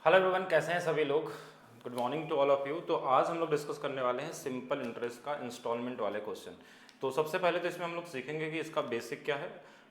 Hello everyone, कैसे हैं सभी लोग। Good morning to all of you. तो आज हम लोग डिस्कस करने वाले हैं सिंपल इंटरेस्ट का इंस्टॉलमेंट वाले क्वेश्चन। तो सबसे पहले तो इसमें हम लोग सीखेंगे कि इसका बेसिक क्या है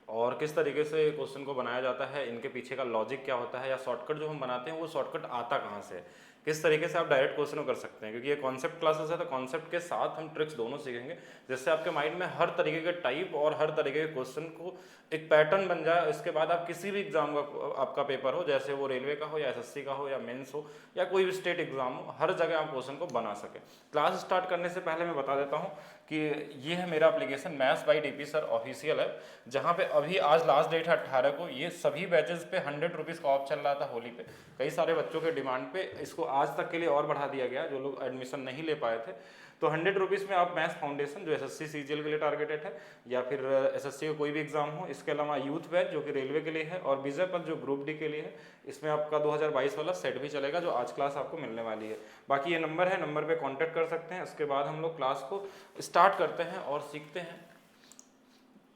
और किस तरीके से क्वेश्चन को बनाया जाता है, इनके पीछे का लॉजिक क्या होता है, या शॉर्टकट जो हम बनाते हैं वो शॉर्टकट आता कहाँ से है, किस तरीके से आप डायरेक्ट क्वेश्चन को कर सकते हैं। क्योंकि ये कॉन्सेप्ट क्लासेस है तो कॉन्सेप्ट के साथ हम ट्रिक्स दोनों सीखेंगे, जिससे आपके माइंड में हर तरीके के टाइप और हर तरीके के क्वेश्चन को एक पैटर्न बन जाए। इसके बाद आप किसी भी एग्जाम का आपका पेपर हो, जैसे वो रेलवे का हो या एसएससी का हो या मेंस हो या कोई भी स्टेट एग्जाम हो, हर जगह आप क्वेश्चन को बना सके। क्लास स्टार्ट करने से पहले मैं बता देता हूँ कि ये है मेरा application maths by DP sir official है, जहाँ पे अभी आज लास्ट डेट है 18 को। ये सभी बैचेस पे 100 रुपीज़ का ऑफ चल रहा था होली पे। कई सारे बच्चों के डिमांड पे इसको आज तक के लिए और बढ़ा दिया गया, जो लोग एडमिशन नहीं ले पाए थे। तो 100 रुपीज़ में आप मैथ्स फाउंडेशन जो एसएससी सीजीएल के लिए टारगेटेड है, या फिर एसएससी का कोई भी एग्जाम हो, इसके अलावा यूथ बैच जो कि रेलवे के लिए है, और विजय पथ जो ग्रुप डी के लिए है, इसमें आपका 2022 वाला सेट भी चलेगा, जो आज क्लास आपको मिलने वाली है। बाकी ये नंबर है, नंबर पे कांटेक्ट कर सकते हैं। इसके बाद हम लोग क्लास को स्टार्ट करते हैं और सीखते हैं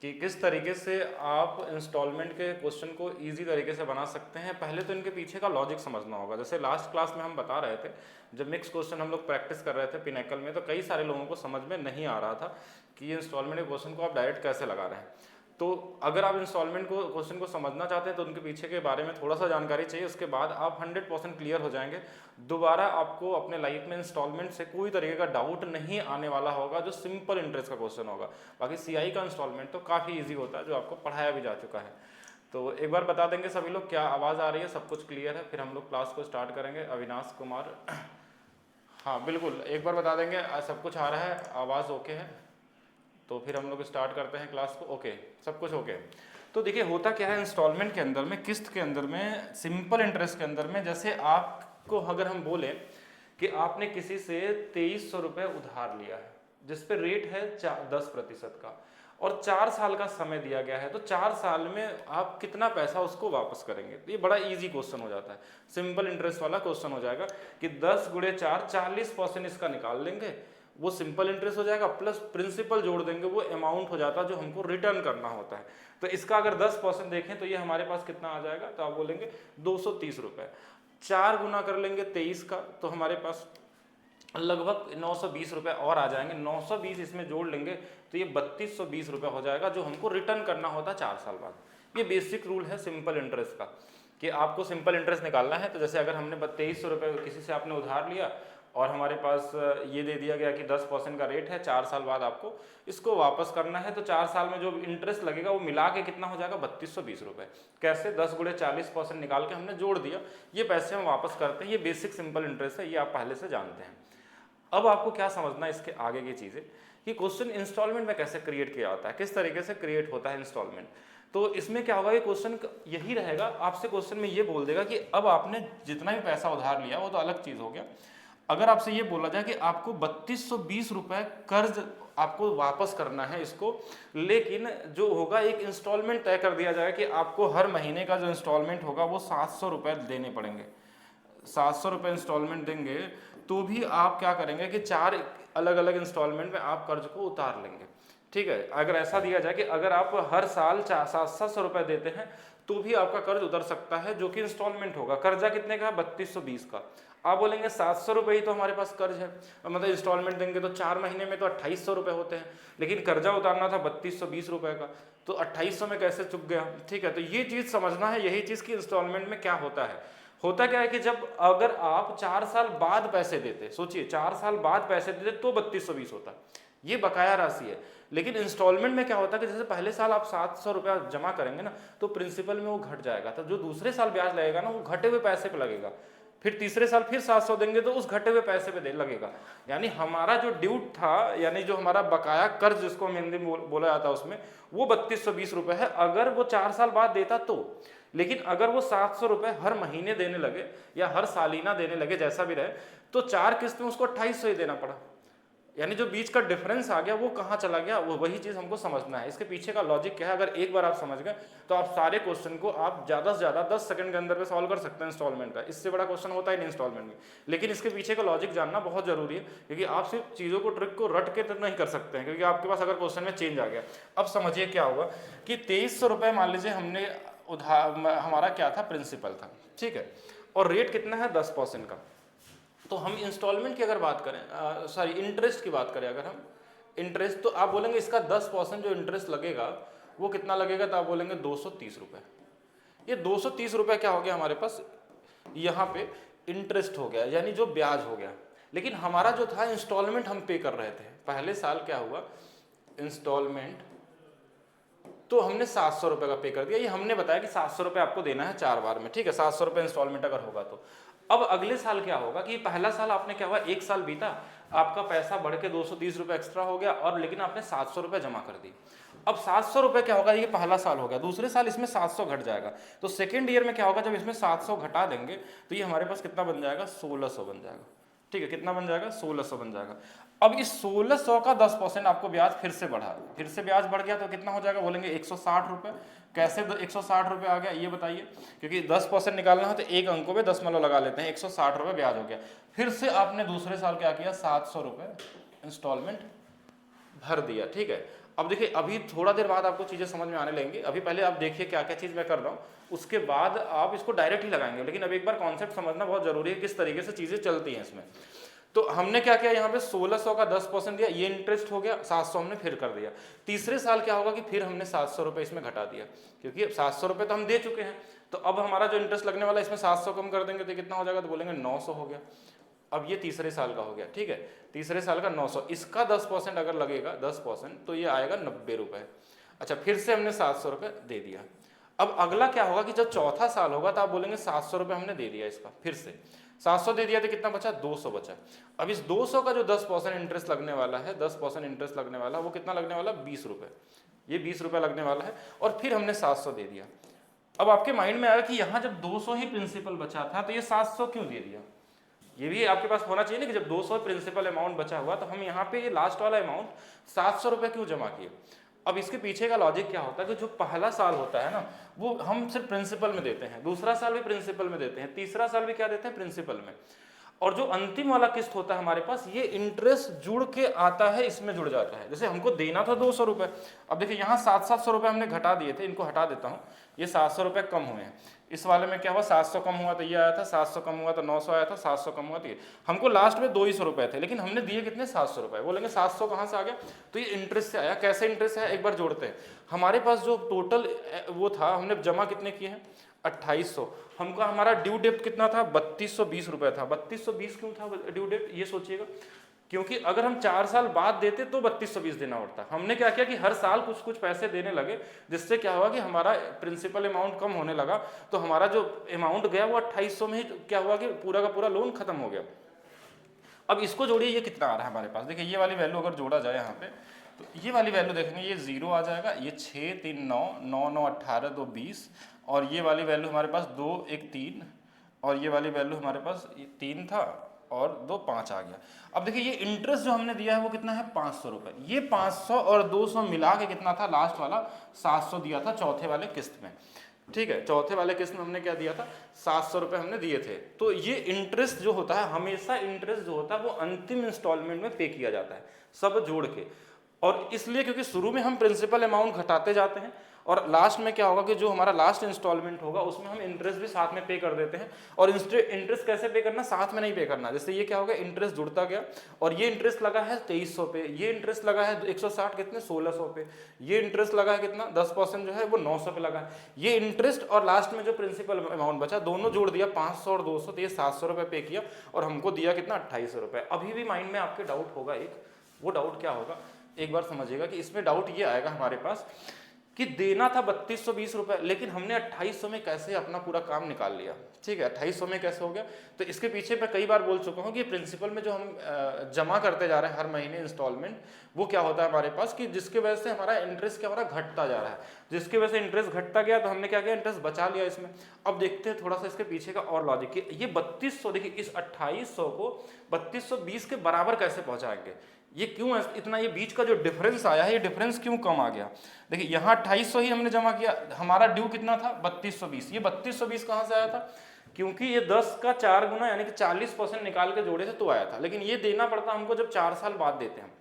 कि किस तरीके से आप इंस्टॉलमेंट के क्वेश्चन को इजी तरीके से बना सकते हैं। पहले तो इनके पीछे का लॉजिक समझना होगा। जैसे लास्ट क्लास में हम बता रहे थे, जब मिक्स क्वेश्चन हम लोग प्रैक्टिस कर रहे थे पिनेकल में, तो कई सारे लोगों को समझ में नहीं आ रहा था कि ये इंस्टॉलमेंट के क्वेश्चन को आप डायरेक्ट कैसे लगा रहे हैं। तो अगर आप इंस्टॉलमेंट को क्वेश्चन को समझना चाहते हैं तो उनके पीछे के बारे में थोड़ा सा जानकारी चाहिए। उसके बाद आप 100% क्लियर हो जाएंगे। दोबारा आपको अपने लाइफ में इंस्टॉलमेंट से कोई तरीके का डाउट नहीं आने वाला होगा, जो सिंपल इंटरेस्ट का क्वेश्चन होगा। बाकी सीआई का इंस्टॉलमेंट तो काफ़ी ईजी होता है, जो आपको पढ़ाया भी जा चुका है। तो एक बार बता देंगे सभी लोग, क्या आवाज़ आ रही है, सब कुछ क्लियर है? फिर हम लोग क्लास को स्टार्ट करेंगे। अविनाश कुमार, हाँ बिल्कुल, एक बार बता देंगे सब कुछ आ रहा है, आवाज़ ओके है, तो फिर हम लोग स्टार्ट करते हैं क्लास को। ओके, सब कुछ ओके। तो देखिए होता क्या है इंस्टॉलमेंट के अंदर में, किस्त के अंदर में, सिंपल इंटरेस्ट के अंदर में, जैसे आपको अगर हम बोले कि आपने किसी से 2300 रुपये उधार लिया है, जिस पे रेट है 10% का, और 4 साल का समय दिया गया है, तो 4 साल में आप कितना पैसा उसको वापस करेंगे? तो ये बड़ा इजी क्वेश्चन हो जाता है, सिंपल इंटरेस्ट वाला क्वेश्चन हो जाएगा कि 10 गुणे 4, 40% इसका निकाल लेंगे, वो सिंपल इंटरेस्ट हो जाएगा, प्लस प्रिंसिपल जोड़ देंगे, वो अमाउंट हो जाता है जो हमको रिटर्न करना होता है। तो इसका अगर 10% देखें तो ये हमारे पास कितना आ जाएगा, तो आप बोलेंगे 230 रुपये। 4 गुना कर लेंगे 23 का, तो हमारे पास लगभग 920 रुपये और आ जाएंगे। 920 इसमें जोड़ लेंगे तो ये 3220 रुपये हो जाएगा, जो हमको रिटर्न करना होता है 4 साल बाद। ये बेसिक रूल है सिंपल इंटरेस्ट का कि आपको सिंपल इंटरेस्ट निकालना है। तो जैसे अगर हमने 2300 रुपये किसी से आपने उधार लिया और हमारे पास ये दे दिया गया कि 10% का रेट है, 4 साल बाद आपको इसको वापस करना है, तो 4 साल में जो इंटरेस्ट लगेगा वो मिला के कितना हो जाएगा, 3220 रुपये। कैसे? 10 गुणे 40% निकाल के हमने जोड़ दिया, ये पैसे हम वापस करते हैं। ये बेसिक सिंपल इंटरेस्ट है, ये आप पहले से जानते हैं। अब आपको क्या समझना है इसके आगे की चीज़ें, कि क्वेश्चन इंस्टॉलमेंट में कैसे क्रिएट किया जाता है, किस तरीके से क्रिएट होता है इंस्टॉलमेंट। तो इसमें क्या होगा, ये क्वेश्चन यही रहेगा, आपसे क्वेश्चन में ये बोल देगा कि अब आपने जितना भी पैसा उधार लिया वो तो अलग चीज़ हो गया। अगर आपसे ये बोला जाए कि आपको 3220 रुपये कर्ज आपको वापस करना है इसको, लेकिन जो होगा एक इंस्टॉलमेंट तय कर दिया जाएगा कि आपको हर महीने का जो इंस्टॉलमेंट होगा वो 700 रुपये देने पड़ेंगे। 700 रुपये इंस्टॉलमेंट देंगे तो भी आप क्या करेंगे कि 4 अलग अलग इंस्टॉलमेंट में आप कर्ज को उतार लेंगे। ठीक है, अगर ऐसा दिया जाए कि अगर आप हर साल 700 रुपये देते हैं तो भी आपका कर्ज उतर सकता है, जो कि इंस्टॉलमेंट होगा। कर्जा कितने का? 3220 का। आप बोलेंगे 700 रुपये ही तो हमारे पास कर्ज है, मतलब इंस्टॉलमेंट देंगे तो 4 महीने में तो 2800 रुपये होते हैं, लेकिन कर्जा उतारना था 3220 रुपये का, तो 2800 में कैसे चुक गया? ठीक है, तो ये चीज़ समझना है, यही चीज़ की इंस्टॉलमेंट में क्या होता है। होता क्या है कि जब अगर आप 4 साल बाद पैसे देते, सोचिए 4 साल बाद पैसे देते तो 3220 होता, ये बकाया राशि है। लेकिन इंस्टॉलमेंट में क्या होता है कि जैसे पहले साल आप 700 रुपया जमा करेंगे ना, तो प्रिंसिपल में वो घट जाएगा, तो जो दूसरे साल ब्याज लगेगा ना वो घटे हुए पैसे पे लगेगा। फिर तीसरे साल फिर 700 देंगे तो उस घटे हुए पैसे पे लगेगा। यानी हमारा जो ड्यू था, यानी जो हमारा बकाया कर्ज जिसको हम हिंदी में बोला जाता है, उसमें वो 3220 रुपये है, अगर वो 4 साल बाद देता तो। लेकिन अगर वो 700 रुपये हर महीने देने लगे या हर सालीना देने लगे, जैसा भी रहे, तो 4 किस्त में उसको 2800 ही देना पड़ा। यानी जो बीच का डिफरेंस आ गया वो कहाँ चला गया, वो वही चीज़ हमको समझना है। इसके पीछे का लॉजिक क्या है, अगर एक बार आप समझ गए तो आप सारे क्वेश्चन को आप ज़्यादा से ज़्यादा 10 सेकंड के अंदर में सॉल्व कर सकते हैं इंस्टॉलमेंट का। इससे बड़ा क्वेश्चन होता ही नहीं इंस्टॉलमेंट में। लेकिन इसके पीछे का लॉजिक जानना बहुत जरूरी है, क्योंकि आप सिर्फ चीज़ों को, ट्रिक को रट के तो नहीं कर सकते हैं, क्योंकि आपके पास अगर क्वेश्चन में चेंज आ गया। अब समझिए क्या होगा कि 2300 रुपये मान लीजिए हमने उधार, हमारा क्या था, प्रिंसिपल था, ठीक है, और रेट कितना है 10% का। तो हम इंस्टॉलमेंट की अगर बात करें, सॉरी इंटरेस्ट की बात करें अगर हम इंटरेस्ट, तो आप बोलेंगे इसका 10% जो इंटरेस्ट लगेगा वो कितना लगेगा, तो आप बोलेंगे 230 रुपये। ये 230 रुपये क्या हो गया हमारे पास, यहाँ पे इंटरेस्ट हो गया, यानी जो ब्याज हो गया। लेकिन हमारा जो था इंस्टॉलमेंट हम पे कर रहे थे, पहले साल क्या हुआ इंस्टॉलमेंट, तो हमने 700 रुपये का पे कर दिया। ये हमने बताया कि 700 रुपये आपको देना है 4 बार में, ठीक है, 700 रुपये इंस्टॉलमेंट अगर होगा तो। अब अगले साल क्या होगा कि पहला साल आपने क्या हुआ, एक साल बीता, आपका पैसा बढ़ के 230 रुपये एक्स्ट्रा हो गया, और लेकिन आपने 700 रुपये जमा कर दी। अब 700 रुपये क्या होगा, ये पहला साल हो गया, दूसरे साल इसमें 700 घट जाएगा। तो सेकेंड ईयर में क्या होगा, जब इसमें 700 घटा देंगे तो ये हमारे पास कितना बन जाएगा, 1600 बन जाएगा। ठीक है, कितना बन जाएगा, 1600 बन जाएगा। अब इस 1600 का 10% आपको ब्याज फिर से बढ़ा, फिर से ब्याज बढ़ गया तो कितना हो जाएगा, बोलेंगे 160 रुपये। कैसे 160 रुपये आ गया ये बताइए, क्योंकि 10% निकालना है तो एक अंकों में 10 मतलब लगा लेते हैं, 160 रुपये ब्याज हो गया। फिर से आपने दूसरे साल क्या किया, 700 रुपये इंस्टॉलमेंट भर दिया। ठीक है, अब देखिए अभी थोड़ा देर बाद आपको चीज़ें समझ में आने लगेंगी, अभी पहले आप देखिए क्या क्या चीज़ मैं कर रहा हूँ, उसके बाद आप इसको डायरेक्ट ही लगाएंगे। लेकिन अब एक बार कॉन्सेप्ट समझना बहुत जरूरी है, किस तरीके से चीज़ें चलती हैं इसमें। तो हमने क्या किया, यहाँ पे 1600 का 10% दिया, ये इंटरेस्ट हो गया, 700 हमने फिर कर दिया। तीसरे साल क्या होगा कि फिर हमने 700 रुपये इसमें घटा दिया, क्योंकि अब 700 रुपये तो हम दे चुके हैं। तो अब हमारा जो इंटरेस्ट लगने वाला है इसमें 700 कम कर देंगे तो कितना हो जाएगा, तो बोलेंगे 900 हो गया। अब ये तीसरे साल का हो गया, ठीक है, तीसरे साल का 900, इसका 10% अगर लगेगा 10%, तो ये आएगा 90 रुपये। अच्छा, फिर से हमने 700 रुपये दे दिया। अब अगला क्या होगा कि जब चौथा साल होगा तो आप बोलेंगे 700 रुपये हमने दे दिया, इसका फिर से 700 दे दिया तो कितना बचा, 200 बचा। अब इस 200 का जो 10% इंटरेस्ट लगने वाला है, 10% इंटरेस्ट लगने वाला, वो कितना लगने वाला, 20 रुपये। ये 20 रुपये लगने वाला है, और फिर हमने 700 दे दिया। अब आपके माइंड में आया कि यहाँ जब 200 ही प्रिंसिपल बचा था तो ये 700 क्यों दे दिया। ये भी आपके पास होना चाहिए ना कि जब 200 प्रिंसिपल अमाउंट बचा हुआ तो हम यहाँ पे ये लास्ट वाला अमाउंट 700 रुपये क्यों जमा किए। अब इसके पीछे का लॉजिक क्या होता है कि जो पहला साल होता है ना, वो हम सिर्फ प्रिंसिपल में देते हैं, दूसरा साल भी प्रिंसिपल में देते हैं, तीसरा साल भी क्या देते हैं, प्रिंसिपल में, और जो अंतिम वाला किस्त होता है हमारे पास, ये इंटरेस्ट जुड़ के आता है, इसमें जुड़ जाता है। जैसे हमको देना था 200 रुपये, अब देखिए यहाँ 700 रुपये हमने घटा दिए थे, इनको हटा देता हूँ, ये 700 रुपये कम हुए हैं। इस वाले में क्या हुआ, 700 कम हुआ तो ये आया था, 700 कम हुआ तो 900 आया था, 700 कम हुआ तो ये, हमको लास्ट में 200 रुपये थे, लेकिन हमने दिए कितने, 700 रुपये। बोलेंगे 700 कहाँ से आ गया, तो ये इंटरेस्ट से आया। कैसे इंटरेस्ट है, एक बार जोड़ते हैं। हमारे पास जो टोटल वो था, हमने जमा कितने किए हैं, 2800। हमको हमारा ड्यू डेट कितना था, 3220 रुपये था। 3220 क्यों था ड्यू डेट, ये सोचिएगा, क्योंकि अगर हम 4 साल बाद देते तो 3220 देना पड़ता। हमने क्या किया कि हर साल कुछ कुछ पैसे देने लगे, जिससे क्या हुआ कि हमारा प्रिंसिपल अमाउंट कम होने लगा, तो हमारा जो अमाउंट गया वो 2800 में ही क्या हुआ कि पूरा का पूरा लोन खत्म हो गया। अब इसको जोड़िए, ये कितना आ रहा है हमारे पास, देखिए ये वाली वैल्यू अगर जोड़ा जाए यहाँ पे, तो ये वाली वैल्यू देखेंगे, ये 0 आ जाएगा, ये 6 3 9 9 9 18 2 20, और ये वाली वैल्यू हमारे पास 2 1 3, और ये वाली वैल्यू हमारे पास 3 था और 2 5 आ गया। अब देखिए ये इंटरेस्ट जो हमने दिया है वो कितना है, 500 रुपये। ये 500 और 200 मिला के कितना था, लास्ट वाला 700 दिया था चौथे वाले किस्त में। ठीक है, चौथे वाले किस्त में हमने क्या दिया था, 700 रुपये हमने दिए थे। तो ये इंटरेस्ट जो होता है, हमेशा इंटरेस्ट जो होता है वो अंतिम इंस्टॉलमेंट में पे किया जाता है, सब जोड़ के। और इसलिए क्योंकि शुरू में हम प्रिंसिपल अमाउंट घटाते जाते हैं, और लास्ट में क्या होगा कि जो हमारा लास्ट इंस्टॉलमेंट होगा उसमें हम इंटरेस्ट भी साथ में पे कर देते हैं। और इंटरेस्ट कैसे पे करना, साथ में नहीं पे करना। जैसे ये क्या होगा, इंटरेस्ट जुड़ता गया, और ये इंटरेस्ट लगा है 2300 पे, ये इंटरेस्ट लगा है 160 कितने 1600 पे, ये इंटरेस्ट लगा है कितना 10% जो है वो 900 पे लगा है। ये इंटरेस्ट और लास्ट में जो प्रिंसिपल अमाउंट बचा, दोनों जोड़ दिया 500 और 200, तो ये 700 रुपये पे किया, और हमको दिया कितना 2800 रुपये। अभी भी माइंड में आपके डाउट होगा एक, वो डाउट क्या होगा, एक बार समझिएगा कि इसमें डाउट ये आएगा हमारे पास कि देना था 3220 रुपये, लेकिन हमने 2800 में कैसे अपना पूरा काम निकाल लिया। ठीक है, 2800 में कैसे हो गया, तो इसके पीछे मैं कई बार बोल चुका हूँ कि प्रिंसिपल में जो हम जमा करते जा रहे हैं हर महीने इंस्टॉलमेंट, वो क्या होता है हमारे पास कि जिसके वजह से हमारा इंटरेस्ट क्या हो रहा है, घटता जा रहा है। जिसकी वजह से इंटरेस्ट घटता गया तो हमने क्या किया, इंटरेस्ट बचा लिया इसमें। अब देखते हैं थोड़ा सा इसके पीछे का और लॉजिक कि ये 3200, देखिए इस 2800 को 3220 के बराबर कैसे पहुँचाएंगे, ये क्यों इतना, ये बीच का जो डिफरेंस आया है, ये डिफरेंस क्यों कम आ गया। देखिए यहाँ 2800 ही हमने जमा किया, हमारा ड्यू कितना था 3220, ये 3220 कहाँ से आया था, क्योंकि ये 10 का 4 गुना यानी कि 40% निकाल के जोड़े थे तो आया था। लेकिन ये देना पड़ता हमको जब 4 साल बाद देते हैं,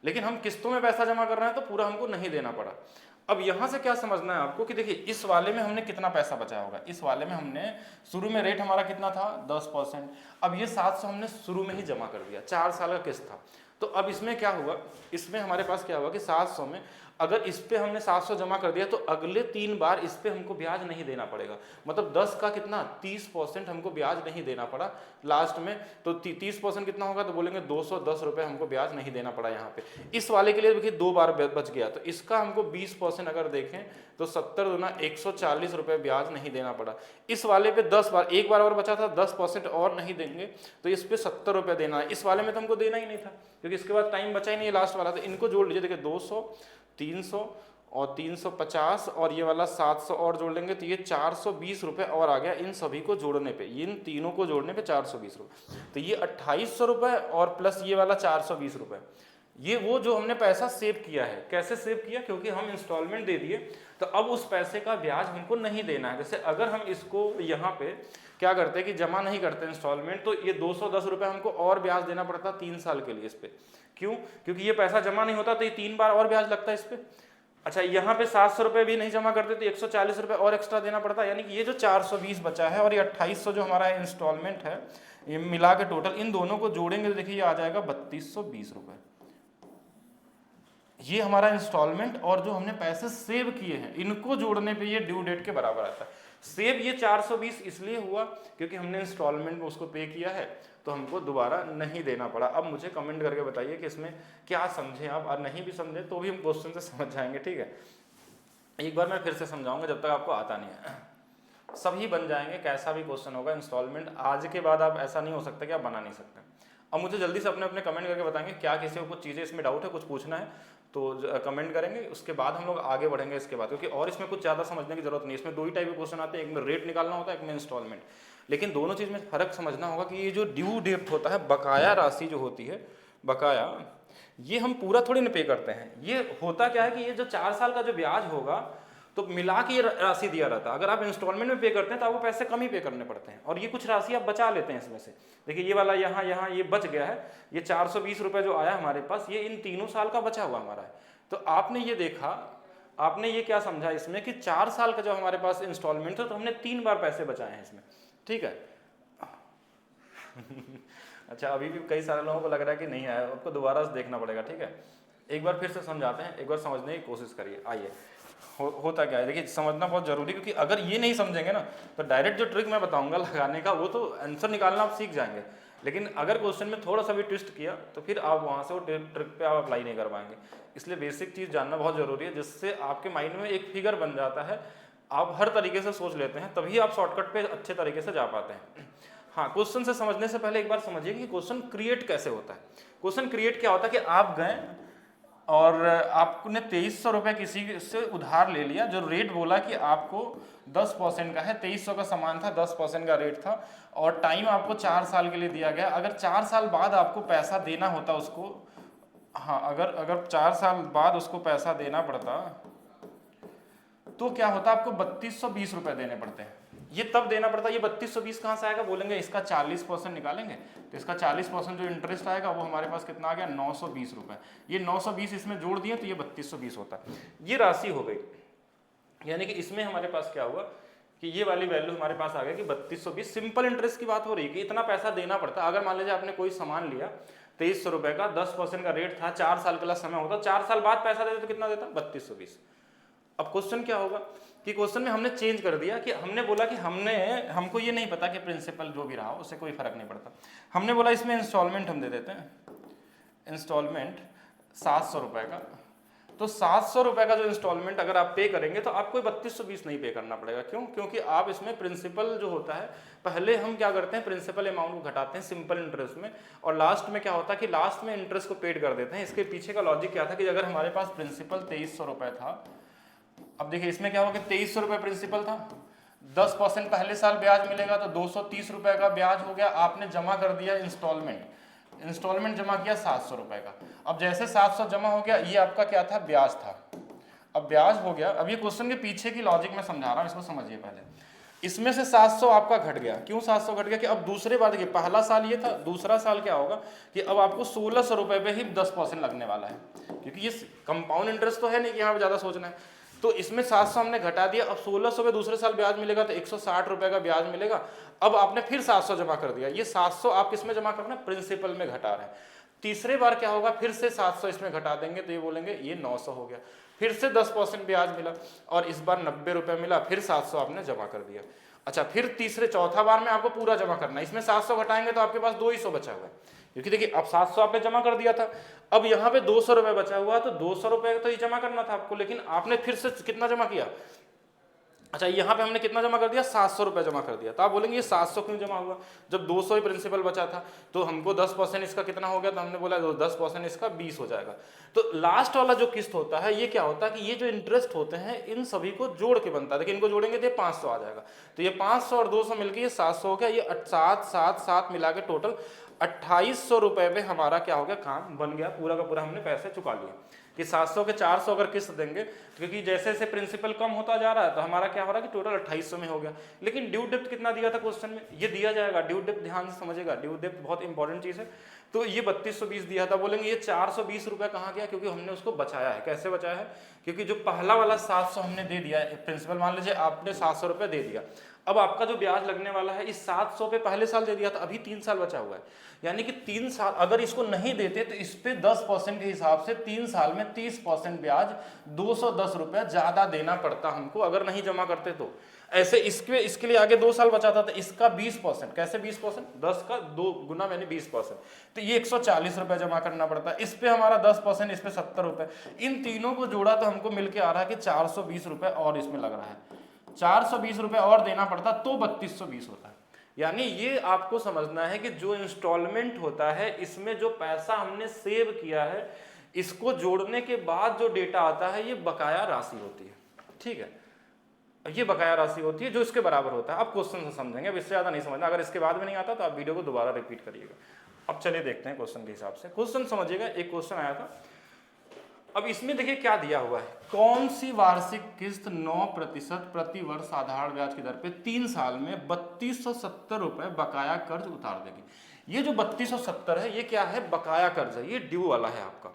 लेकिन हम किस्तों में पैसा जमा कर रहे हैं तो पूरा हमको नहीं देना पड़ा। अब यहाँ से क्या समझना है आपको कि देखिए इस वाले में हमने कितना पैसा बचाया होगा, इस वाले में हमने शुरू में रेट हमारा कितना था 10%, अब ये 700 हमने शुरू में ही जमा कर दिया, 4 साल का किस्त था। तो अब इसमें क्या हुआ, इसमें हमारे पास क्या हुआ कि 700 में अगर इस पे हमने 700 जमा कर दिया तो अगले 3 बार इस पे हमको ब्याज नहीं देना पड़ेगा, मतलब 10 का कितना 30% हमको ब्याज नहीं देना पड़ा लास्ट में। तो 30% कितना होगा, तो बोलेंगे 210 रुपये हमको ब्याज नहीं देना पड़ा यहाँ पे। इस वाले के लिए देखिए 2 बार बच गया, तो इसका हमको 20% अगर देखें तो 70 दूना 140 रुपये ब्याज नहीं देना पड़ा। इस वाले पे 10 बार, एक बार और बचा था 10% और नहीं देंगे तो इस पे 70 रुपये देना है। इस वाले में तो हमको देना ही नहीं था क्योंकि इसके बाद टाइम बचा ही नहीं लास्ट वाला, तो इनको जोड़ लीजिए। देखिए 200, 300 और 350 और ये वाला 700 और जोड़ लेंगे तो ये 420 रुपये और आ गया इन सभी को जोड़ने पे, इन तीनों को जोड़ने पे 420 रुपये, तो ये 2800 रुपये और प्लस ये वाला 420 रुपये, ये वो जो हमने पैसा सेव किया है। कैसे सेव किया, क्योंकि हम इंस्टॉलमेंट दे दिए तो अब उस पैसे का ब्याज हमको नहीं देना है। जैसे अगर हम इसको यहाँ पे क्या करते हैं कि जमा नहीं करते इंस्टॉलमेंट, तो ये 210 रुपये हमको और ब्याज देना पड़ता 3 साल के लिए इस पे। क्यों, क्योंकि ये पैसा जमा नहीं होता तो ये 3 बार और ब्याज लगता है इस पे। अच्छा यहाँ पे 700 रुपये भी नहीं जमा करते तो 140 रुपये और एक्स्ट्रा देना पड़ता है, यानी कि ये जो 420 बचा है और ये 2800 जो हमारा इंस्टॉलमेंट है, ये मिला के टोटल इन दोनों को जोड़ेंगे तो देखिए ये आ जाएगा 3220 रुपये। ये हमारा इंस्टॉलमेंट और जो हमने पैसे सेव किए हैं इनको जोड़ने पे ये ड्यू डेट के बराबर आता है। सेव ये 420 इसलिए हुआ क्योंकि हमने इंस्टॉलमेंट में उसको पे किया है तो हमको दोबारा नहीं देना पड़ा। अब मुझे कमेंट करके बताइए कि इसमें क्या समझे आप, और नहीं भी समझे तो भी हम क्वेश्चन से समझ जाएंगे, ठीक है। एक बार मैं फिर से समझाऊंगा जब तक आपको आता नहीं है, सभी बन जाएंगे कैसा भी क्वेश्चन होगा इंस्टॉलमेंट। आज के बाद आप ऐसा नहीं हो सकता कि आप बना नहीं सकते। अब मुझे जल्दी से अपने अपने कमेंट करके बताएंगे क्या किसी को कुछ चीज़ें इसमें डाउट है, कुछ पूछना है तो कमेंट करेंगे, उसके बाद हम लोग आगे बढ़ेंगे इसके बाद, क्योंकि और इसमें कुछ ज़्यादा समझने की जरूरत नहीं है। इसमें 2 ही टाइप के क्वेश्चन आते हैं, एक में रेट निकालना होता है, एक में इंस्टॉलमेंट। लेकिन दोनों चीज़ में फर्क समझना होगा कि ये जो ड्यू डेट होता है, बकाया राशि जो होती है, बकाया, ये हम पूरा थोड़ी ना पे करते हैं। ये होता क्या है कि ये जो 4 साल का जो ब्याज होगा तो मिला के ये राशि दिया रहता है। अगर आप इंस्टॉलमेंट में पे करते हैं तो आपको पैसे कम ही पे करने पड़ते हैं, और ये कुछ राशि आप बचा लेते हैं इसमें से। देखिए ये वाला यहाँ ये बच गया है, ये 420 रुपये जो आया हमारे पास, ये इन 3 साल का बचा हुआ हमारा है। तो आपने ये देखा, आपने ये क्या समझा इसमें कि 4 साल का जो हमारे पास इंस्टॉलमेंट था तो हमने 3 बार पैसे बचाए हैं इसमें, ठीक है। अच्छा अभी भी कई सारे लोगों को लग रहा है कि नहीं आया, आपको दोबारा से देखना पड़ेगा, ठीक है। एक बार फिर से समझाते हैं, एक बार समझने की कोशिश करिए। आइए होता क्या है, देखिए समझना बहुत जरूरी, क्योंकि अगर ये नहीं समझेंगे ना तो डायरेक्ट जो ट्रिक मैं बताऊंगा लगाने का वो तो आंसर निकालना आप सीख जाएंगे, लेकिन अगर क्वेश्चन में थोड़ा सा भी ट्विस्ट किया तो फिर आप वहाँ से वो ट्रिक पे आप अप्लाई नहीं कर पाएंगे। इसलिए बेसिक चीज़ जानना बहुत ज़रूरी है, जिससे आपके माइंड में एक फिगर बन जाता है, आप हर तरीके से सोच लेते हैं, तभी आप शॉर्टकट पे अच्छे तरीके से जा पाते हैं। हाँ, क्वेश्चन से समझने से पहले एक बार समझिए कि क्वेश्चन क्रिएट कैसे होता है। क्वेश्चन क्रिएट क्या होता है कि आप गए और आपने 2300 रुपये किसी से उधार ले लिया, जो रेट बोला कि आपको 10% का है, 2300 का सामान था, 10% का रेट था, और टाइम आपको 4 साल के लिए दिया गया। अगर 4 साल बाद आपको पैसा देना होता उसको, हाँ अगर 4 साल बाद उसको पैसा देना पड़ता तो क्या होता, आपको 3220 रुपये देने पड़ते हैं। ये तब देना पड़ता है। ये 3220 कहाँ से आएगा, बोलेंगे इसका 40% निकालेंगे तो इसका 40% जो इंटरेस्ट आएगा वो हमारे पास कितना आ गया, 920 रुपये। ये 920 इसमें जोड़ दिए तो ये 3220 होता है। ये राशि हो गई, यानी कि इसमें हमारे पास क्या हुआ कि ये वाली वैल्यू हमारे पास आ गया कि 3220। सिंपल इंटरेस्ट की बात हो रही है कि इतना पैसा देना पड़ता। अगर मान लीजिए आपने कोई सामान लिया 2300 रुपये का, 10% का रेट था, 4 साल का समय होता, 4 साल बाद पैसा देते तो कितना देता, 3220। अब क्वेश्चन क्या होगा कि क्वेश्चन में हमने चेंज कर दिया कि हमने बोला कि हमको ये नहीं पता कि प्रिंसिपल जो भी रहा उससे कोई फर्क नहीं पड़ता। हमने बोला इसमें इंस्टॉलमेंट हम दे देते हैं, इंस्टॉलमेंट 700 रुपये का। तो 700 रुपये का जो इंस्टॉलमेंट अगर आप पे करेंगे तो आपको 3220 नहीं पे करना पड़ेगा। क्यों, क्योंकि आप इसमें प्रिंसिपल जो होता है, पहले हम क्या करते हैं, प्रिंसिपल अमाउंट को घटाते हैं सिंपल इंटरेस्ट में, और लास्ट में क्या होता है कि लास्ट में इंटरेस्ट को पेड कर देते हैं। इसके पीछे का लॉजिक क्या था कि अगर हमारे पास प्रिंसिपल 2300 रुपये था, अब देखिए इसमें क्या होगा कि 2300 रुपये प्रिंसिपल था, 10% पहले साल ब्याज मिलेगा तो 230 रुपये का ब्याज हो गया। आपने जमा कर दिया इंस्टॉलमेंट जमा किया 700 रुपये का। अब जैसे 700 जमा हो गया, ये आपका क्या था, ब्याज था। अब ब्याज हो गया। अब ये क्वेश्चन के पीछे की लॉजिक मैं समझा रहा हूँ, इसको समझिए पहले। इसमें से 700 आपका घट गया। क्यों 700 घट गया कि अब दूसरे बार देखिए, पहला साल ये था, दूसरा साल क्या होगा कि अब आपको 1600 रुपये पे ही 10% लगने वाला है, क्योंकि ये कंपाउंड इंटरेस्ट तो है नहीं कि यहाँ पे ज़्यादा सोचना है। तो तो इसमें 700 हमने घटा दिया, अब 1600 पे दूसरे साल ब्याज मिलेगा तो 160 रुपए का ब्याज मिलेगा। अब आपने फिर 700 जमा कर दिया, ये 700 आप किसमें जमा कर रहे हैं, प्रिंसिपल में घटा रहे हैं। तीसरे बार क्या होगा, फिर से 700 इसमें घटा देंगे तो ये बोलेंगे ये 900 हो गया, फिर से 10% ब्याज मिला और इस बार 90 रुपए मिला, फिर 700 आपने जमा कर दिया। अच्छा, फिर तीसरे चौथा बार में आपको पूरा जमा करना है, इसमें 700 घटाएंगे तो आपके पास 200 बचा हुआ है, क्योंकि देखिए अब 700 आपने जमा कर दिया था, अब यहाँ पे 200 रुपए बचा हुआ है, तो 200 रुपए तो ये जमा करना था आपको, लेकिन आपने फिर से कितना जमा किया, अच्छा यहाँ पे हमने कितना जमा कर दिया, 700 रुपए जमा कर दिया। तो आप बोलेंगे ये 700 क्यों जमा हुआ, जब 200 ही प्रिंसिपल बचा था, तो हमको 10% इसका कितना हो गया, तो हमने बोला 10% इसका 20 हो जाएगा। तो लास्ट वाला जो किस्त होता है ये क्या होता है कि ये जो इंटरेस्ट होते हैं इन सभी को जोड़ के बनता है, देखिए इनको जोड़ेंगे तो 500 आ जाएगा, तो ये 500 और 200 मिलकर ये 700 हो गया, ये 7 मिला के टोटल 2800 रुपए में हमारा क्या हो गया, काम बन गया, पूरा का पूरा हमने पैसे चुका लिए। कि 700 के 400 अगर किस्त देंगे, क्योंकि जैसे जैसे प्रिंसिपल कम होता जा रहा है तो हमारा क्या हो रहा है कि टोटल 2800 में हो गया। लेकिन ड्यू डेप्थ कितना दिया था क्वेश्चन में, ये दिया जाएगा, ड्यू डेप्थ ध्यान से समझेगा, ड्यू डेप्थ बहुत इंपॉर्टेंट चीज है। तो ये 3220 दिया था, बोलेंगे ये 420 रुपए कहाँ गया, क्योंकि हमने उसको बचाया है। कैसे बचाया है, क्योंकि जो पहला वाला 700 हमने दे दिया है प्रिंसिपल, मान लीजिए आपने 700 रुपए दे दिया, अब आपका जो ब्याज लगने वाला है इस 700 पे पहले साल दे दिया था, अभी 3 साल बचा हुआ है, यानी कि 3 साल अगर इसको नहीं देते तो इस पे 10% के हिसाब से 3 साल में 30% ब्याज 210 रुपया ज्यादा देना पड़ता हमको, अगर नहीं जमा करते तो। ऐसे इसके लिए आगे 2 साल बचा था तो इसका 20%, कैसे 20%, 10 का 2 गुना यानी 20%, तो ये 140 रुपए जमा करना पड़ता है। इस पे हमारा 10%, इस पे 70 रुपए, इन तीनों को जोड़ा तो हमको मिलके आ रहा है कि 420 रुपए और इसमें लग रहा है, 420 रुपए और देना पड़ता तो 3220 होता है। यानी ये आपको समझना है कि जो इंस्टॉलमेंट होता है इसमें जो पैसा हमने सेव किया है इसको जोड़ने के बाद जो डेटा आता है ये बकाया राशि होती है, ठीक है, ये बकाया राशि होती है जो इसके बराबर होता है। अब क्वेश्चन से समझेंगे, अब इससे ज्यादा नहीं समझना, अगर इसके बाद में नहीं आता तो आप वीडियो को दोबारा रिपीट करिएगा। अब चलिए देखते हैं क्वेश्चन के हिसाब से, क्वेश्चन समझिएगा। एक क्वेश्चन आया था, अब इसमें देखिए क्या दिया हुआ है, कौन सी वार्षिक किस्त 9% प्रति वर्ष साधारण ब्याज की दर पे 3 साल में 3270 रुपए बकाया कर्ज उतार देगी। ये जो 3270 है ये क्या है, बकाया कर्ज है, ये ड्यू वाला है आपका।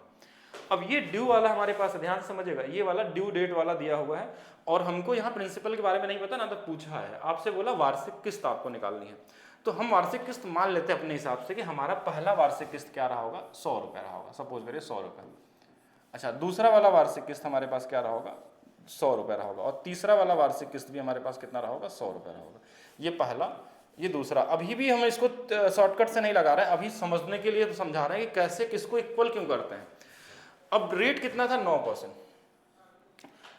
अब ये ड्यू वाला हमारे पास, ध्यान समझिएगा, ये वाला ड्यू डेट वाला दिया हुआ है और हमको यहाँ प्रिंसिपल के बारे में नहीं पता ना, तो पूछा है आपसे, बोला वार्षिक किस्त आपको निकालनी है, तो हम वार्षिक किस्त मान लेते हैं अपने हिसाब से कि हमारा पहला वार्षिक किस्त क्या रहा होगा, 100 रुपए रहा होगा, सपोज करिए 100 रुपए। अच्छा, दूसरा वाला वार्षिक किस्त हमारे पास क्या रहा होगा, 100 रुपए रहा होगा, और तीसरा वाला वार्षिक किस्त भी हमारे पास कितना रहा होगा, 100 रुपए रहा होगा। ये पहला, ये दूसरा। अभी भी हम इसको शॉर्टकट से नहीं लगा रहे हैं, अभी समझने के लिए तो समझा रहे हैं कि कैसे किसको इक्वल क्यों करते हैं। अब रेट कितना था, 9%,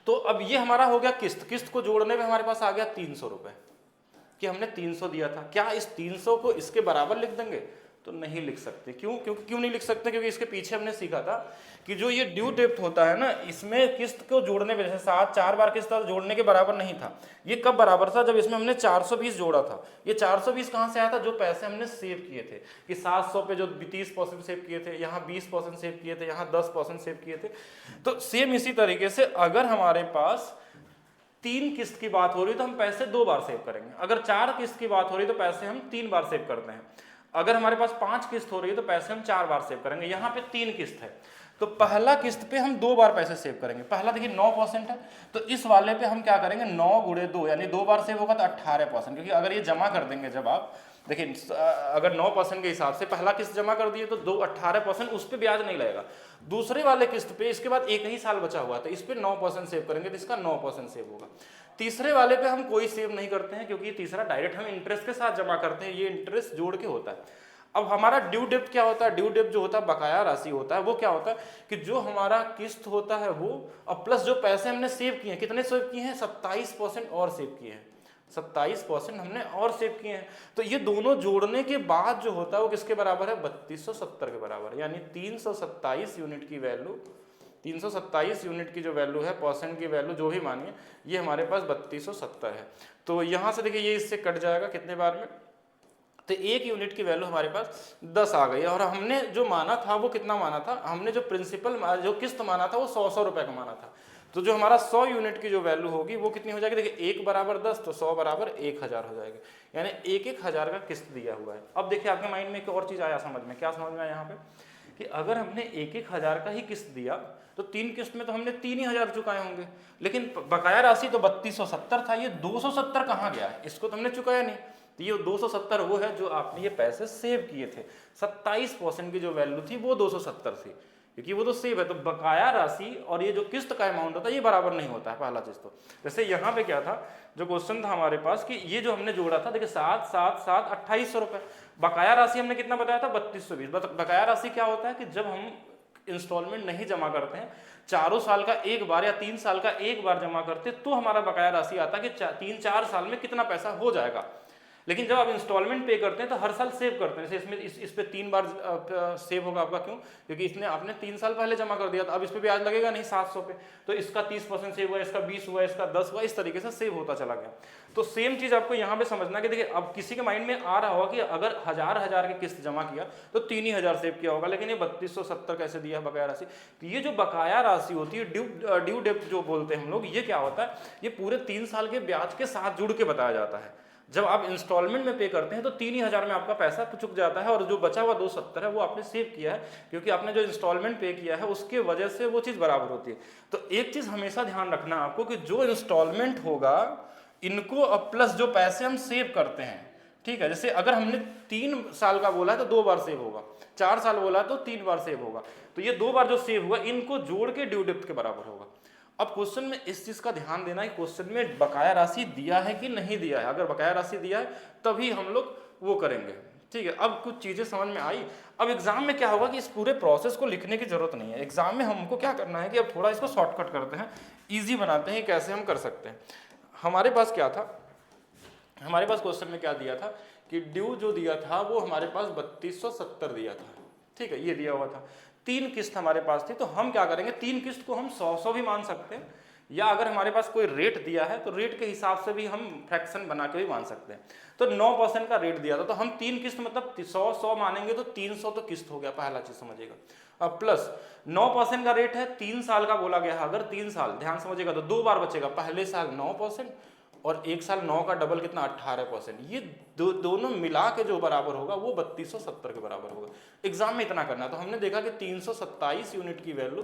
तो अब ये हमारा हो गया किस्त, किस्त को जोड़ने में हमारे पास आ गया 300 रुपए, कि हमने 300 दिया था। क्या इस 300 को इसके बराबर लिख देंगे, तो नहीं लिख सकते। क्यों, क्यों नहीं लिख सकते, क्योंकि इसके पीछे हमने सीखा था कि जो ये ड्यू डेप्थ होता है ना, इसमें किस्त को जोड़ने में, जैसे 4 बार किस्त जोड़ने के बराबर नहीं था। ये कब बराबर था, जब इसमें हमने 420 जोड़ा था। ये 420 कहाँ से आया था, जो पैसे हमने सेव किए थे, कि 700 पे जो 30% सेव किए थे, यहाँ 20% सेव किए थे, यहाँ 10% सेव किए थे। तो सेम इसी तरीके से अगर हमारे पास 3 किस्त की बात हो रही तो हम पैसे 2 बार सेव करेंगे, अगर 4 किस्त की बात हो रही तो पैसे हम 3 बार सेव करते हैं, अगर हमारे पास 5 किस्त हो रही है तो पैसे हम 4 बार सेव करेंगे। यहाँ पे 3 किस्त है तो पहला किस्त पे हम 2 बार पैसे सेव करेंगे। पहला देखिए 9% है, तो इस वाले पे हम क्या करेंगे, 9 गुणे 2 यानी 2 बार सेव होगा तो 18%, क्योंकि अगर ये जमा कर देंगे, जब आप देखिए अगर 9% के हिसाब से पहला किस्त जमा कर दिए तो 18%, उस पर ब्याज नहीं लगेगा। दूसरे वाले किस्त पे इसके बाद 1 ही साल बचा हुआ था, इस पे 9% सेव करेंगे तो इसका 9% सेव होगा। तीसरे वाले पे हम कोई सेव नहीं करते हैं, क्योंकि तीसरा डायरेक्ट हम इंटरेस्ट के साथ जमा करते हैं, ये इंटरेस्ट जोड़ के होता है। अब हमारा ड्यू डेप्थ क्या होता है, ड्यू डेप्थ जो होता है बकाया राशि होता है, वो क्या होता है कि जो हमारा किस्त होता है वो, और प्लस जो पैसे हमने सेव किए हैं, कितने सेव किए हैं, 27% और सेव किए हैं, 27% हमने और सेव किए हैं। तो ये दोनों जोड़ने के बाद जो होता है वो किसके बराबर है, 3270 के बराबर, यानी 327 यूनिट की वैल्यू, 327 यूनिट की जो वैल्यू है, परसेंट की वैल्यू जो भी मानिए, ये हमारे पास 3270 है। तो यहाँ से देखिए ये इससे कट जाएगा कितने बार में, तो 1 यूनिट की वैल्यू हमारे पास 10 आ गई। और हमने जो माना था वो कितना माना था, हमने जो प्रिंसिपल जो किस्त माना था वो 100 रुपए का माना था। तो जो हमारा 100 यूनिट की जो वैल्यू होगी वो कितनी हो जाएगी, देखिए 1 बराबर 10 तो 100 बराबर 1000 हो जाएगी, यानी 1-1000 का किस्त दिया हुआ है। अब देखिए आपके माइंड में एक और चीज आया समझ में, क्या समझ में आया यहाँ पे, कि अगर हमने एक एक हज़ार का ही किस्त दिया तो 3 किस्त में तो हमने 3 ही हज़ार चुकाए होंगे, लेकिन बकाया राशि तो 3270 था, ये 270 कहाँ गया है, इसको तो हमने चुकाया नहीं। तो ये 270 वो है जो आपने ये पैसे सेव किए थे, 27% की जो वैल्यू थी वो 270 थी, क्योंकि वो तो सेव है। तो बकाया राशि और ये जो किस्त का अमाउंट होता है ये बराबर नहीं होता है, पहला चीज। तो जैसे यहाँ पे क्या था, जो क्वेश्चन था हमारे पास कि ये जो हमने जोड़ा था, देखिए 7 7 7 2800 रुपए, बकाया राशि हमने कितना बताया था 3220। बकाया राशि क्या होता है कि जब हम इंस्टॉलमेंट नहीं जमा करते हैं, चारों साल का एक बार या 3 साल का एक बार जमा करते, तो हमारा बकाया राशि आता है कि 3-4 साल में कितना पैसा हो जाएगा। लेकिन जब आप इंस्टॉलमेंट पे करते हैं तो हर साल सेव करते हैं। जैसे इसमें इस पे 3 बार सेव होगा आपका, क्यों? क्योंकि इसने आपने 3 साल पहले जमा कर दिया था, अब इस पे ब्याज लगेगा नहीं 700 पे, तो इसका 30% सेव हुआ, इसका 20 हुआ, इसका 10 हुआ, इस तरीके से सेव होता चला गया। तो सेम चीज आपको यहाँ पे समझना कि देखिए, अब किसी के माइंड में आ रहा होगा कि अगर हजार की किस्त जमा किया तो 3000 सेव किया होगा, लेकिन ये 3270 कैसे दिया है बकाया राशि। तो ये जो बकाया राशि होती है, ड्यू डेट जो बोलते हैं हम लोग, ये क्या होता है, ये पूरे 3 साल के ब्याज के साथ जुड़ के बताया जाता है। जब आप इंस्टॉलमेंट में पे करते हैं तो 3 ही हज़ार में आपका पैसा चुक जाता है, और जो बचा हुआ 270 है वो आपने सेव किया है, क्योंकि आपने जो इंस्टॉलमेंट पे किया है उसके वजह से वो चीज़ बराबर होती है। तो एक चीज़ हमेशा ध्यान रखना आपको कि जो इंस्टॉलमेंट होगा इनको अब प्लस जो पैसे हम सेव करते हैं, ठीक है। जैसे अगर हमने 3 साल का बोला है तो 2 बार सेव होगा, 4 साल बोला तो 3 बार सेव होगा, तो ये 2 बार जो सेव हुआ इनको जोड़ के ड्यू डेट के बराबर होगा। अब क्वेश्चन में इस चीज का ध्यान देना है, क्वेश्चन में बकाया राशि दिया है कि नहीं दिया है। अगर बकाया राशि दिया है तभी हम लोग वो करेंगे, ठीक है। अब कुछ चीजें समझ में आई। अब एग्जाम में क्या होगा कि इस पूरे प्रोसेस को लिखने की जरूरत नहीं है। एग्जाम में हमको क्या करना है कि अब थोड़ा इसको शॉर्टकट करते हैं, ईजी बनाते हैं, कैसे हम कर सकते हैं। हमारे पास क्या था, हमारे पास क्वेश्चन में क्या दिया था कि ड्यू जो दिया था वो हमारे पास 3270 दिया था, ठीक है, ये दिया हुआ था। 3 किस्त हमारे पास थी, तो हम क्या करेंगे, 3 किस्त को हम 100 भी मान सकते हैं, या अगर हमारे पास कोई रेट दिया है तो रेट के हिसाब से भी हम फ्रैक्शन बना के भी मान सकते हैं। तो 9% का रेट दिया था, तो हम 3 किस्त मतलब 100 मानेंगे तो 300 तो किस्त हो गया, पहला चीज समझिएगा। अब प्लस 9% का रेट है, 3 साल का बोला गया है, अगर 3 साल ध्यान समझिएगा तो 2 बार बचेगा, पहले साल 9% और एक साल 9 का डबल कितना 18%, ये दोनों मिला के जो बराबर होगा वो 3270 के बराबर होगा। एग्जाम में इतना करना। तो हमने देखा कि 327 यूनिट की वैल्यू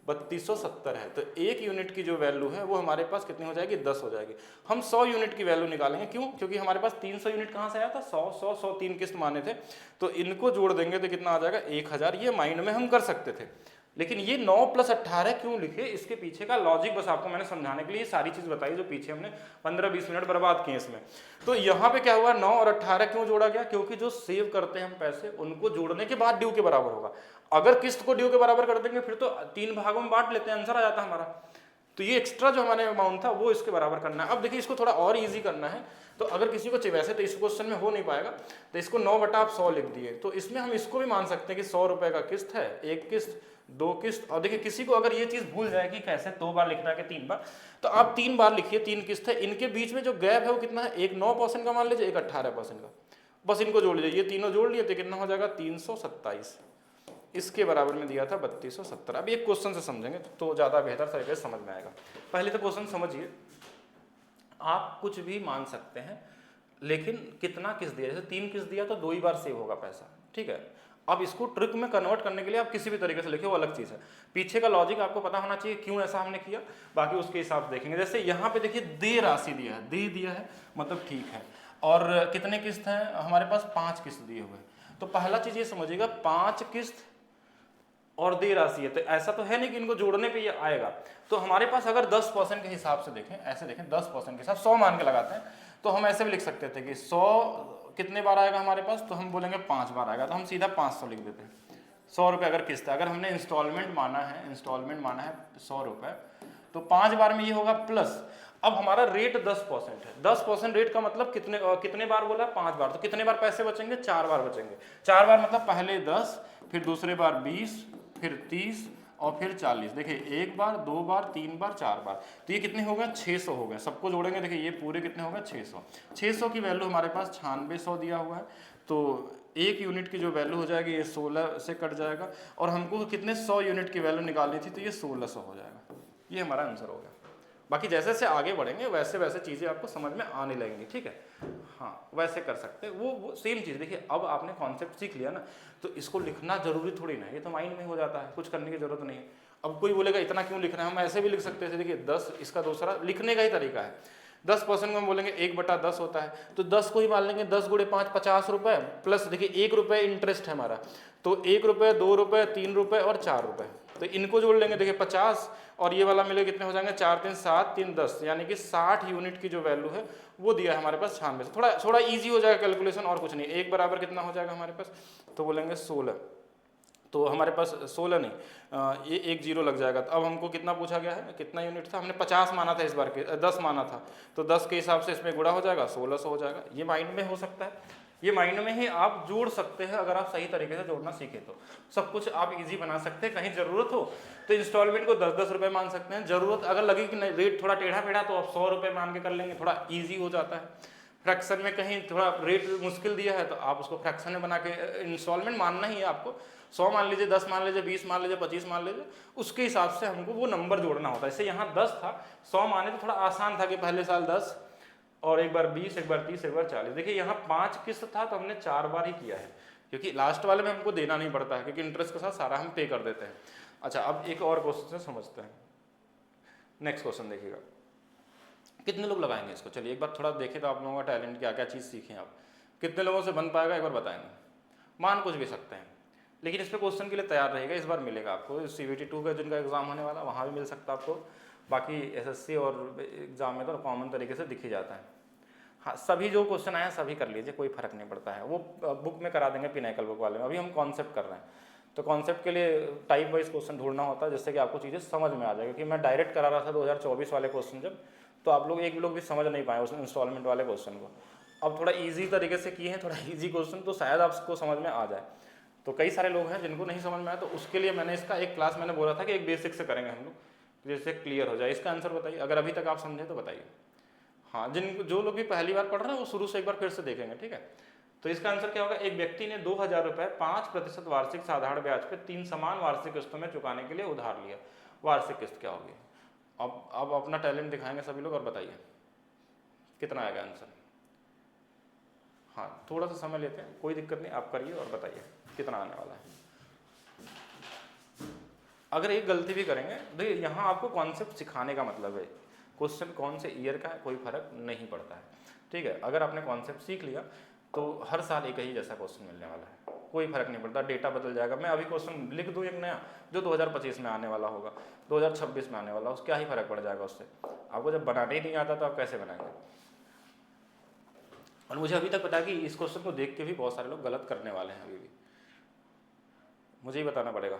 3270 है, तो 1 यूनिट की जो वैल्यू है वो हमारे पास कितनी हो जाएगी, 10 हो जाएगी। हम 100 यूनिट की वैल्यू निकालेंगे, क्यों? क्योंकि हमारे पास 300 यूनिट कहाँ से आया था, 100 3 किस्त माने थे, तो इनको जोड़ देंगे तो कितना आ जाएगा 1000। ये माइंड में हम कर सकते थे, लेकिन ये 9 + 18 क्यों लिखे, इसके पीछे का लॉजिक बस आपको मैंने समझाने के लिए सारी चीज बताई, जो पीछे हमने 15-20 मिनट बर्बाद किए इसमें। तो यहाँ पे क्या हुआ, 9 और 18 क्यों जोड़ा गया, क्योंकि जो सेव करते हैं हम पैसे उनको जोड़ने के बाद ड्यू के बराबर होगा। अगर किस्त को ड्यू के बराबर कर देंगे फिर तो 3 भागों में बांट लेते हैं, आंसर आ जाता हमारा। तो ये एक्स्ट्रा जो हमारे अमाउंट था वो इसके बराबर करना है। अब देखिए इसको थोड़ा और इजी करना है, तो अगर किसी को चाहिए, वैसे तो इस क्वेश्चन में हो नहीं पाएगा, तो इसको 9/100 लिख दिए, तो इसमें हम इसको भी मान सकते हैं कि 100 रुपए का किस्त है, 1 किस्त 2 किस्त। और देखिए किसी को अगर ये चीज भूल जाए कि कैसे 2 बार लिखना है कि 3 बार, तो आप 3 बार लिखिए, 3 किस्त है, इनके बीच में जो गैप है वो कितना है, एक 9% का मान लीजिए, एक 18% का, बस इनको जोड़ लीजिए, ये तीनों जोड़ लिए तो कितना हो जाएगा 327, इसके बराबर में दिया था 3270। अब एक क्वेश्चन से समझेंगे तो ज्यादा बेहतर तरीके से समझ में आएगा। पहले तो क्वेश्चन समझिए, आप कुछ भी मान सकते हैं, लेकिन कितना किस्त दिया, जैसे 3 किस्त दिया तो 2 ही बार सेव होगा पैसा, ठीक है। अब इसको ट्रिक में कन्वर्ट करने के लिए आप किसी भी तरीके से लिखे, वो अलग चीज़ है, पीछे का लॉजिक आपको पता होना चाहिए क्यों ऐसा हमने किया, बाकी उसके हिसाब से देखेंगे। जैसे यहाँ पे देखिए दे राशि दिया है, दे दिया है मतलब ठीक है, और कितने किस्त हैं हमारे पास, 5 किस्त दिए हुए। तो पहला चीज़ ये समझिएगा, 5 किस्त और दे राशि है, तो ऐसा तो है नहीं कि इनको जोड़ने पे ये आएगा। तो हमारे पास अगर 10% के हिसाब से देखें, ऐसे देखें 10% के हिसाब, 100 मान के लगाते हैं, तो हम ऐसे भी लिख सकते थे कि 100 कितने बार आएगा हमारे पास, तो हम बोलेंगे 5 बार आएगा, तो हम सीधा 500 लिख देते हैं। 100 रुपये अगर किस्त है, अगर हमने इंस्टॉलमेंट माना है 100 रुपये, तो 5 बार में ये होगा प्लस। अब हमारा रेट 10% है, 10% रेट का मतलब कितने बार बोला, 5 बार, तो कितने बार पैसे बचेंगे, 4 बार बचेंगे। 4 बार मतलब पहले 10, फिर दूसरे बार 20, फिर 30 और फिर 40। देखिए 1 बार 2 बार 3 बार 4 बार, तो ये कितने हो गए, 600 हो गए। सबको जोड़ेंगे, देखिए ये पूरे कितने हो गए, 600 की वैल्यू हमारे पास 9600 दिया हुआ है, तो 1 यूनिट की जो वैल्यू हो जाएगी ये 16 से कट जाएगा, और हमको कितने 100 यूनिट की वैल्यू निकालनी थी, तो ये 1600 हो जाएगा। ये हमारा आंसर हो गया। बाकी जैसे जैसे आगे बढ़ेंगे वैसे वैसे चीज़ें आपको समझ में आने लगेंगी, ठीक है। हाँ, वैसे कर सकते हैं, वो सेम चीज़। देखिए अब आपने कॉन्सेप्ट सीख लिया ना, तो इसको लिखना जरूरी थोड़ी ना है, ये तो माइंड में हो जाता है, कुछ करने की जरूरत नहीं है। अब कोई बोलेगा इतना क्यों लिख रहे हैं, हम ऐसे भी लिख सकते थे। देखिए 10 इसका दूसरा लिखने का ही तरीका है। 10% को हम बोलेंगे 1/10 होता है, तो 10 को ही मान लेंगे 10 गुणे 5 50 रुपए, प्लस देखिए 1 रुपये इंटरेस्ट है हमारा, तो 1 रुपये 2 रुपये 3 रुपये और 4 रुपये, तो इनको जोड़ लेंगे। देखिए 50 और ये वाला मिले कितने हो जाएंगे, 4 3 7 3 10, यानी कि 60 यूनिट की जो वैल्यू है वो दिया है हमारे पास 96 से। थोड़ा थोड़ा ईजी हो जाएगा कैलकुलेशन, और कुछ नहीं। 1 बराबर कितना हो जाएगा हमारे पास, तो बोलेंगे 16, तो हमारे पास 16 नहीं, ये 1 जीरो लग जाएगा। तो अब हमको कितना पूछा गया है, कितना यूनिट था, हमने 50 माना था, इस बार के 10 माना था, तो 10 के हिसाब से इसमें गुणा हो जाएगा, 1600 हो जाएगा। ये माइंड में हो सकता है, ये माइंड में ही आप जोड़ सकते हैं, अगर आप सही तरीके से जोड़ना सीखे तो सब कुछ आप इजी बना सकते हैं। कहीं जरूरत हो तो इंस्टॉलमेंट को 10-10 रुपये मान सकते हैं, जरूरत अगर लगे कि नहीं रेट थोड़ा टेढ़ा पेढ़ा तो आप 100 रुपये मान के कर लेंगे, थोड़ा ईजी हो जाता है। फ्रैक्शन में कहीं थोड़ा रेट मुश्किल दिया है तो आप उसको फ्रैक्शन में बना के, इंस्टॉलमेंट मानना ही है आपको, 100 मान लीजिए, 10 मान लीजिए, 20 मान लीजिए, 25 मान लीजिए, उसके हिसाब से हमको वो नंबर जोड़ना होता है। जैसे यहाँ 10 था, 100 माने तो थोड़ा आसान था कि पहले साल 10 और एक बार 20, एक बार 30, एक बार 40। देखिए यहाँ 5 किस्त था तो हमने 4 बार ही किया है, क्योंकि लास्ट वाले में हमको देना नहीं पड़ता है, क्योंकि इंटरेस्ट के साथ सारा हम पे कर देते हैं। अच्छा, अब एक और क्वेश्चन से समझते हैं। नेक्स्ट क्वेश्चन देखिएगा, कितने लोग लगाएंगे इसको, चलिए एक बार थोड़ा देखें तो आप लोगों का टैलेंट क्या क्या चीज़ सीखें आप, कितने लोगों से बन पाएगा एक बार बताएंगे। मान कुछ भी सकते हैं, लेकिन इस पर क्वेश्चन के लिए तैयार रहेगा, इस बार मिलेगा आपको। CBT 2 का जिनका एग्जाम होने वाला वहाँ भी मिल सकता है आपको, बाकी SSC और एग्जाम में तो कॉमन तरीके से दिख ही जाता है। हाँ, सभी जो क्वेश्चन आए हैं सभी कर लीजिए, कोई फर्क नहीं पड़ता है, वो बुक में करा देंगे, पिनाकल बुक वाले में। अभी हम कॉन्सेप्ट कर रहे हैं, तो कॉन्सेप्ट के लिए टाइप वाइज क्वेश्चन ढूंढना होता है, जिससे कि आपको चीज़ें समझ में आ जाएगी। क्योंकि मैं डायरेक्ट करा रहा था 2024 वाले क्वेश्चन जब, तो आप लोग एक लोग भी समझ नहीं पाए उस इंस्टॉलमेंट वाले क्वेश्चन को। अब थोड़ा ईजी तरीके से किए हैं, थोड़ा ईजी क्वेश्चन, तो शायद आपको समझ में आ जाए। तो कई सारे लोग हैं जिनको नहीं समझ में आया, तो उसके लिए मैंने इसका एक क्लास मैंने बोला था कि एक बेसिक से करेंगे हम लोग, जिससे क्लियर हो जाए। इसका आंसर बताइए, अगर अभी तक आप समझे तो बताइए। हाँ, जो लोग भी पहली बार पढ़ रहे हैं वो शुरू से एक बार फिर से देखेंगे, ठीक है। तो इसका आंसर क्या होगा, एक व्यक्ति ने 2000 रुपये 5% वार्षिक साधारण ब्याज पे 3 समान वार्षिक किस्तों में चुकाने के लिए उधार लिया। वार्षिक किस्त क्या होगी। अब अपना टैलेंट दिखाएंगे सभी लोग, और बताइए कितना आएगा आंसर। हाँ, थोड़ा सा समय लेते हैं, कोई दिक्कत नहीं, आप करिए और बताइए कितना आने वाला है। अगर एक गलती भी करेंगे, देखिए यहाँ आपको कॉन्सेप्ट सिखाने का मतलब है, क्वेश्चन कौन से ईयर का है कोई फर्क नहीं पड़ता है, ठीक है। अगर आपने कॉन्सेप्ट सीख लिया तो हर साल एक ही जैसा क्वेश्चन मिलने वाला है, कोई फर्क नहीं पड़ता, डेटा बदल जाएगा। मैं अभी क्वेश्चन लिख दूँ एक नया जो 2025 में आने वाला होगा, 2026 में आने वाला, उसका क्या ही फर्क पड़ जाएगा उससे। आपको जब बनाने ही नहीं आता तो आप कैसे बनाएंगे। और मुझे अभी तक पता है कि इस क्वेश्चन को देख के भी बहुत सारे लोग गलत करने वाले हैं, अभी भी मुझे ही बताना पड़ेगा।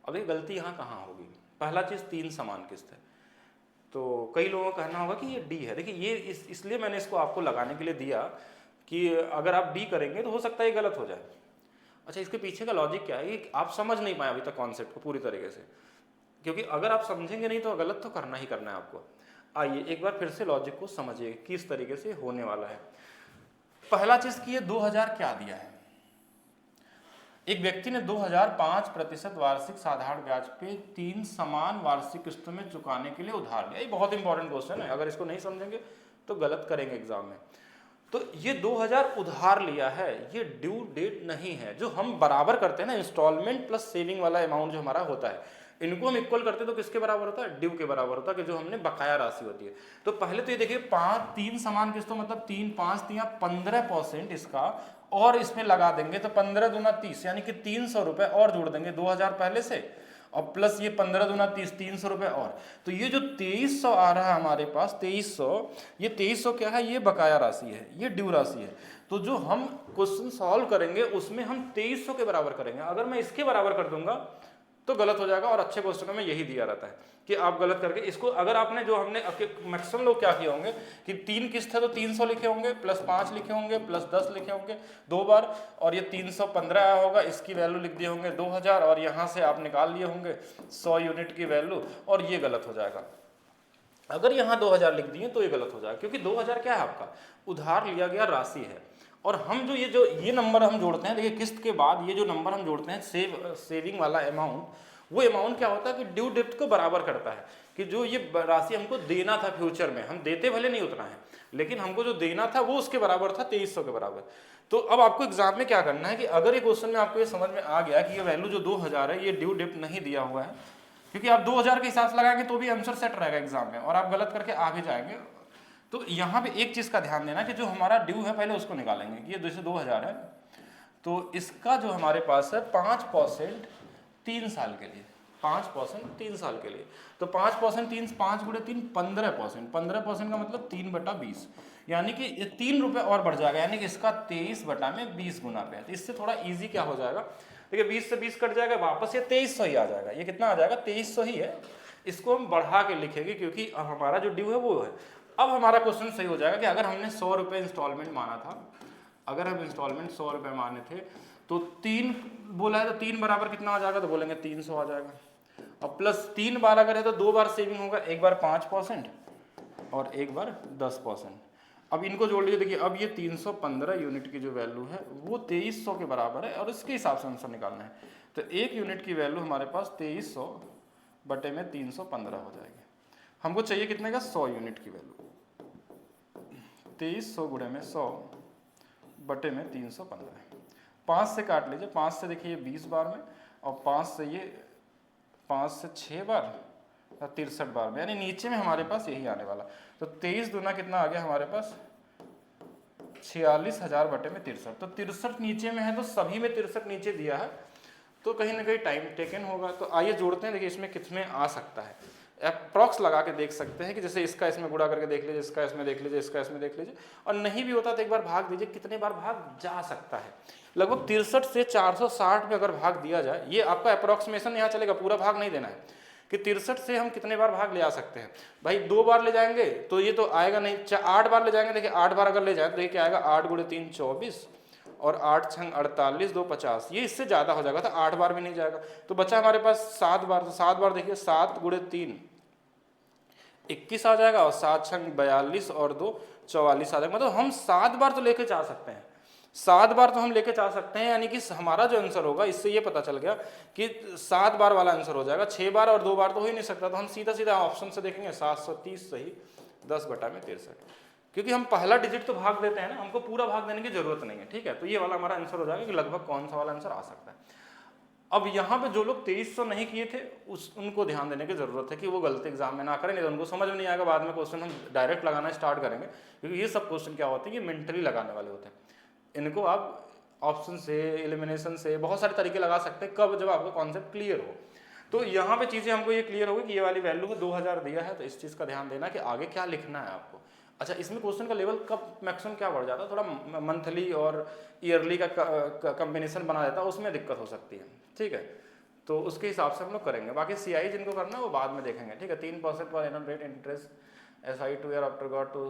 अभी गलती यहाँ कहाँ होगी। पहला चीज़ 3 समान किस्त है, तो कई लोगों का कहना होगा कि ये डी है। देखिए ये इसलिए मैंने इसको आपको लगाने के लिए दिया कि अगर आप डी करेंगे तो हो सकता है ये गलत हो जाए। अच्छा, इसके पीछे का लॉजिक क्या है, आप समझ नहीं पाए अभी तक कॉन्सेप्ट को पूरी तरीके से, क्योंकि अगर आप समझेंगे नहीं तो गलत तो करना ही करना है आपको। आइए एक बार फिर से लॉजिक को समझिए किस तरीके से होने वाला है। पहला चीज़ कि ये 2000 क्या दिया है, एक व्यक्ति ने 2005% वार्षिक साधारण ब्याज पे 3 समान वार्षिक किस्तों में चुकाने के लिए उधार लिया। ये बहुत इंपॉर्टेंट क्वेश्चन है, अगर इसको नहीं समझेंगे तो गलत करेंगे एग्जाम में। तो ये 2000 उधार लिया है, ये ड्यू डेट नहीं है। जो हम बराबर करते हैं ना, इंस्टॉलमेंट प्लस सेविंग वाला अमाउंट जो हमारा होता है, इनको हम इक्वल करते हैं तो किसके बराबर होता है, ड्यू के बराबर होता है, कि जो हमने बकाया राशि होती है। तो पहले तो ये देखिए 3 समान किस्तों मतलब 3 5 3 15% इसका, और इसमें लगा देंगे तो 15 दूना 30, यानी कि 300 रुपये और जोड़ देंगे 2000 पहले से, और प्लस ये 15 दूना 30, 300 रुपये और। तो ये जो 2300 आ रहा है हमारे पास, 2300, ये 2300 क्या है, ये बकाया राशि है, ये ड्यू राशि है। तो जो हम क्वेश्चन सॉल्व करेंगे उसमें हम 2300 के बराबर करेंगे। अगर मैं इसके बराबर कर दूंगा तो गलत हो जाएगा, और अच्छे क्वेश्चनों में यही दिया रहता है कि आप गलत करके इसको, अगर आपने जो हमने मैक्सिमम लोग क्या किए होंगे कि 3 किस्त है तो 300 लिखे होंगे, प्लस 5 लिखे होंगे, प्लस 10 लिखे होंगे 2 बार, और ये 315 आया होगा, इसकी वैल्यू लिख दिए होंगे 2000, और यहाँ से आप निकाल लिए होंगे 100 यूनिट की वैल्यू, और ये गलत हो जाएगा। अगर यहाँ 2000 लिख दिए तो ये गलत हो जाएगा, क्योंकि 2000 क्या है, आपका उधार लिया गया राशि है। और हम जो ये नंबर हम जोड़ते हैं, देखिए किस्त के बाद ये जो नंबर हम जोड़ते हैं सेविंग वाला अमाउंट, वो अमाउंट क्या होता है कि ड्यू डेप्ट को बराबर करता है, कि जो ये राशि हमको देना था फ्यूचर में, हम देते भले नहीं उतना है लेकिन हमको जो देना था वो उसके बराबर था, 2300 के बराबर। तो अब आपको एग्जाम में क्या करना है कि अगर ये क्वेश्चन में आपको ये समझ में आ गया कि ये वैल्यू जो 2000 है ये ड्यू डेप्ट नहीं दिया हुआ है, क्योंकि आप 2000 के हिसाब से लगाएंगे तो भी आंसर सेट रहेगा एग्जाम में और आप गलत करके आगे जाएंगे। तो यहाँ पे एक चीज का ध्यान देना कि जो हमारा ड्यू है पहले उसको निकालेंगे कि ये जैसे 2000 है तो इसका जो हमारे पास है 5% 3 साल के लिए, 5% 3 साल के लिए। तो 5% 5 गुणे 3 15%, 15% का मतलब 3/20, यानी कि 3 रुपए और बढ़ जाएगा, यानी कि इसका 23/20 गुना पे है। तो इससे थोड़ा इजी क्या हो जाएगा, देखिए 20 से 20 कट जाएगा, वापस ये 2300 ही आ जाएगा। ये कितना आ जाएगा, 2300 ही है। इसको हम बढ़ा के लिखेंगे क्योंकि अब हमारा जो ड्यू है वो है। अब हमारा क्वेश्चन सही हो जाएगा कि अगर हमने 100 रुपये इंस्टॉलमेंट माना था, अगर हम इंस्टॉलमेंट 100 रुपये माने थे तो 3 बोला है तो 3 बराबर कितना आ जाएगा, तो बोलेंगे 300 आ जाएगा। अब प्लस 3 बार अगर है तो 2 बार सेविंग होगा, एक बार 5% और एक बार 10%। अब इनको जोड़ लीजिए, देखिए अब ये 315 यूनिट की जो वैल्यू है वो 2300 के बराबर है और इसके हिसाब से आंसर निकालना है। तो 1 यूनिट की वैल्यू हमारे पास 2300 बटे में 315 हो जाएगी। हमको चाहिए कितने का, 100 यूनिट की वैल्यू। 2300 गुणे में 100 बटे में 315। 5 से काट लीजिए, 5 से देखिए 20 बार में और 5 से ये 5 से 6 बार 63 बार में, यानी नीचे में हमारे पास यही आने वाला। तो 23 दूना कितना आ गया हमारे पास 46,000 बटे में 63। तो 63 नीचे में है तो सभी में 63 नीचे दिया है, तो कहीं ना कहीं टाइम टेकन होगा। तो आइए जोड़ते हैं, देखिए इसमें कितने आ सकता है। अप्रॉक्स लगा के देख सकते हैं कि जैसे इसका इसमें गुणा करके देख लीजिए, इसका इसमें देख लीजिए, इसका इसमें देख लीजिए, और नहीं भी होता तो एक बार भाग दीजिए, कितने बार भाग जा सकता है। लगभग 63 से 460 में अगर भाग दिया जाए, ये आपका अप्रॉक्सीमेशन यहाँ चलेगा, पूरा भाग नहीं देना है कि 63 से हम कितने बार भाग ले आ सकते हैं। भाई 2 बार ले जाएंगे तो ये तो आएगा नहीं, 8 बार ले जाएंगे, देखिए 8 बार अगर ले जाए तो देखिए क्या आएगा, 8 गुणे 3 24 और 8 छंग 48 2 50, ये इससे ज़्यादा हो जाएगा, तो 8 बार भी नहीं जाएगा। तो बचा हमारे पास 7 बार, तो 7 बार देखिए 7 गुणे 3 21 आ जाएगा और 7 छंग 42 और 2 44 आ जाएगा। मतलब हम 7 बार तो लेके जा सकते हैं, 7 बार तो हम लेके जा सकते हैं, यानी कि हमारा जो आंसर होगा इससे ये पता चल गया कि 7 बार वाला आंसर हो जाएगा। 6 बार और 2 बार तो हो ही नहीं सकता, तो हम सीधा सीधा ऑप्शन से देखेंगे 730 सही 10 बटा में 63, क्योंकि हम पहला डिजिट तो भाग देते हैं ना, हमको पूरा भाग देने की जरूरत नहीं है। ठीक है, तो ये वाला हमारा आंसर हो जाएगा कि लगभग कौन सा वाला आंसर आ सकता है। अब यहाँ पे जो लोग 2300 नहीं किए थे उनको ध्यान देने की जरूरत है कि वो गलती एग्जाम में ना करें, नहीं तो उनको समझ में नहीं आएगा। बाद में क्वेश्चन हम डायरेक्ट लगाना स्टार्ट करेंगे, क्योंकि ये सब क्वेश्चन क्या होते हैं कि मेंटली लगाने वाले होते हैं। इनको आप ऑप्शन से, एलिमिनेशन से, बहुत सारे तरीके लगा सकते हैं, कब जब आपका कॉन्सेप्ट क्लियर हो। तो यहाँ पे चीज़ें हमको ये क्लियर होगी कि ये वाली वैल्यू को 2000 दिया है, तो इस चीज़ का ध्यान देना कि आगे क्या लिखना है आपको। अच्छा, इसमें क्वेश्चन का लेवल कब मैक्सिमम क्या बढ़ जाता है, थोड़ा मंथली और ईयरली का कॉम्बिनेशन बना देता है, उसमें दिक्कत हो सकती है। ठीक है, तो उसके हिसाब से हम लोग करेंगे। बाकी CI जिनको करना है वो बाद में देखेंगे। ठीक है, 3% पर annual rate interest SI 2 year after got to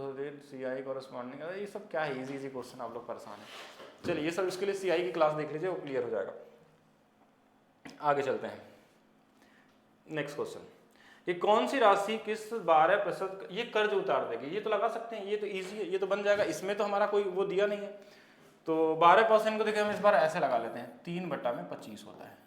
CI corresponding, ये सब क्या है, इजी क्वेश्चन, आप लोग परेशान है। चलिए ये सब इसके लिए CI की क्लास देख लीजिए, वो क्लियर हो जाएगा। आगे चलते हैं, नेक्स्ट क्वेश्चन। ये कौन सी राशि किस 12% ये कर्ज उतार देगी, ये तो लगा सकते हैं, ये तो इजी है, ये तो बन जाएगा। इसमें तो हमारा कोई वो दिया नहीं है, तो 12% को देखिए हम इस बार ऐसे लगा लेते हैं, 3 बटा में 25 होता है।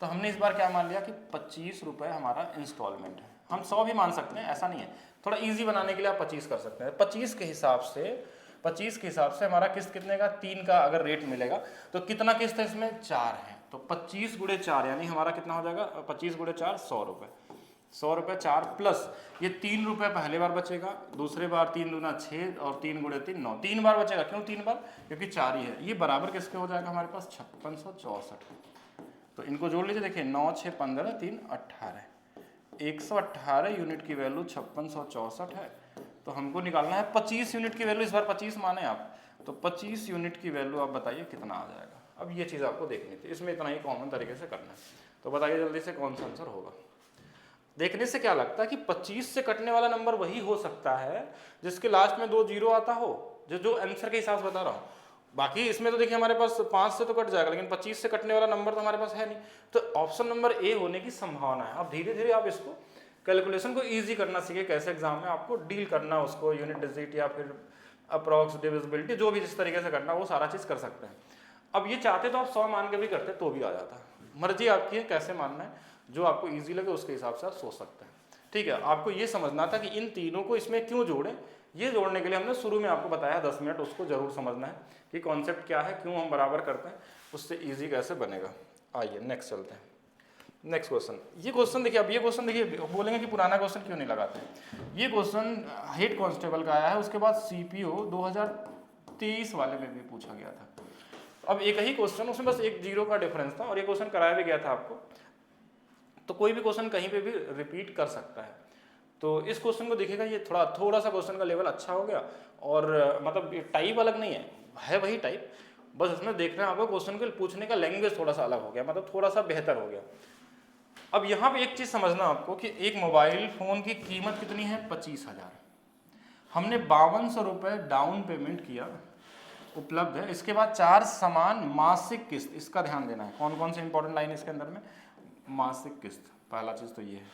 तो हमने इस बार क्या मान लिया कि 25 रुपये हमारा इंस्टॉलमेंट है। हम 100 भी मान सकते हैं, ऐसा नहीं है, थोड़ा इजी बनाने के लिए आप 25 कर सकते हैं। 25 के हिसाब से हमारा किस्त कितने का, 3 का अगर रेट मिलेगा तो कितना किस्त है इसमें, 4 है। तो 25 गुणे 4 यानी हमारा कितना हो जाएगा, 25 गुणे 4 100 रुपये, 100 रुपये 4 प्लस ये 3 रुपये पहले बार बचेगा, दूसरे बार 3 दूना 6 और 3 गुणे 3 9, 3 बार बचेगा। क्यों 3 बार, क्योंकि 4 ही है। ये बराबर किसके हो जाएगा हमारे पास, 5664। तो इनको जोड़ लीजिए, देखिए 9 6 15 3 18, 118 यूनिट की वैल्यू 5664 है। तो हमको निकालना है 25 यूनिट की वैल्यू, इस बार 25 माने आप, तो 25 यूनिट की वैल्यू आप बताइए कितना आ जाएगा। अब ये चीज़ आपको देखनी थी, इसमें इतना ही कॉमन तरीके से करना है। तो बताइए जल्दी से कौन सा आंसर होगा। देखने से क्या लगता है कि 25 से कटने वाला नंबर वही हो सकता है जिसके लास्ट में 2 जीरो आता हो, जो आंसर के हिसाब से बता रहा हूँ। बाकी इसमें तो देखिए हमारे पास 5 से तो कट जाएगा, लेकिन 25 से कटने वाला नंबर तो हमारे पास है नहीं। तो ऑप्शन नंबर ए होने की संभावना है। अब धीरे धीरे आप इसको कैलकुलेशन को इजी करना सीखे, कैसे एग्जाम में आपको डील करना, उसको यूनिट डिजिट या फिर अप्रॉक्स डिविजिबिलिटी, जो भी जिस तरीके से करना वो सारा चीज़ कर सकते हैं। अब ये चाहते तो आप 100 मान के भी करते तो भी आ जाता, मर्जी आपकी है कैसे मानना है। जो आपको ईजी लगे उसके हिसाब से आप सोच सकते हैं। ठीक है, आपको ये समझना था कि इन तीनों को इसमें क्यों जोड़ें। ये जोड़ने के लिए हमने शुरू में आपको बताया 10 मिनट, उसको जरूर समझना है कि कॉन्सेप्ट क्या है, क्यों हम बराबर करते हैं, उससे ईजी कैसे बनेगा। आइए नेक्स्ट चलते हैं। नेक्स्ट क्वेश्चन, ये क्वेश्चन देखिए, अब ये क्वेश्चन देखिए, बोलेंगे कि पुराना क्वेश्चन क्यों नहीं लगाते हैं। ये क्वेश्चन हेड कांस्टेबल का आया है, उसके बाद सीपीओ 2023 वाले में भी पूछा गया था। अब एक ही क्वेश्चन, उसमें बस एक जीरो का डिफरेंस था, और ये क्वेश्चन कराया भी गया था आपको, तो कोई भी क्वेश्चन कहीं पे भी रिपीट कर सकता है। तो इस क्वेश्चन को देखिएगा, ये थोड़ा सा क्वेश्चन का लेवल अच्छा हो गया, और मतलब टाइप अलग नहीं है वही टाइप, बस इसमें देख रहे हैं आपको क्वेश्चन के पूछने का लैंग्वेज थोड़ा सा अलग हो गया, मतलब थोड़ा सा बेहतर हो गया। अब यहाँ पे एक चीज़ समझना आपको कि एक मोबाइल फ़ोन की कीमत कितनी है, 25,000। हमने 5200 रुपये डाउन पेमेंट किया, उपलब्ध है। इसके बाद 4 समान मासिक किस्त, इसका ध्यान देना है, कौन कौन से इंपॉर्टेंट लाइन इसके अंदर में, मासिक किस्त, पहला चीज़ तो ये है।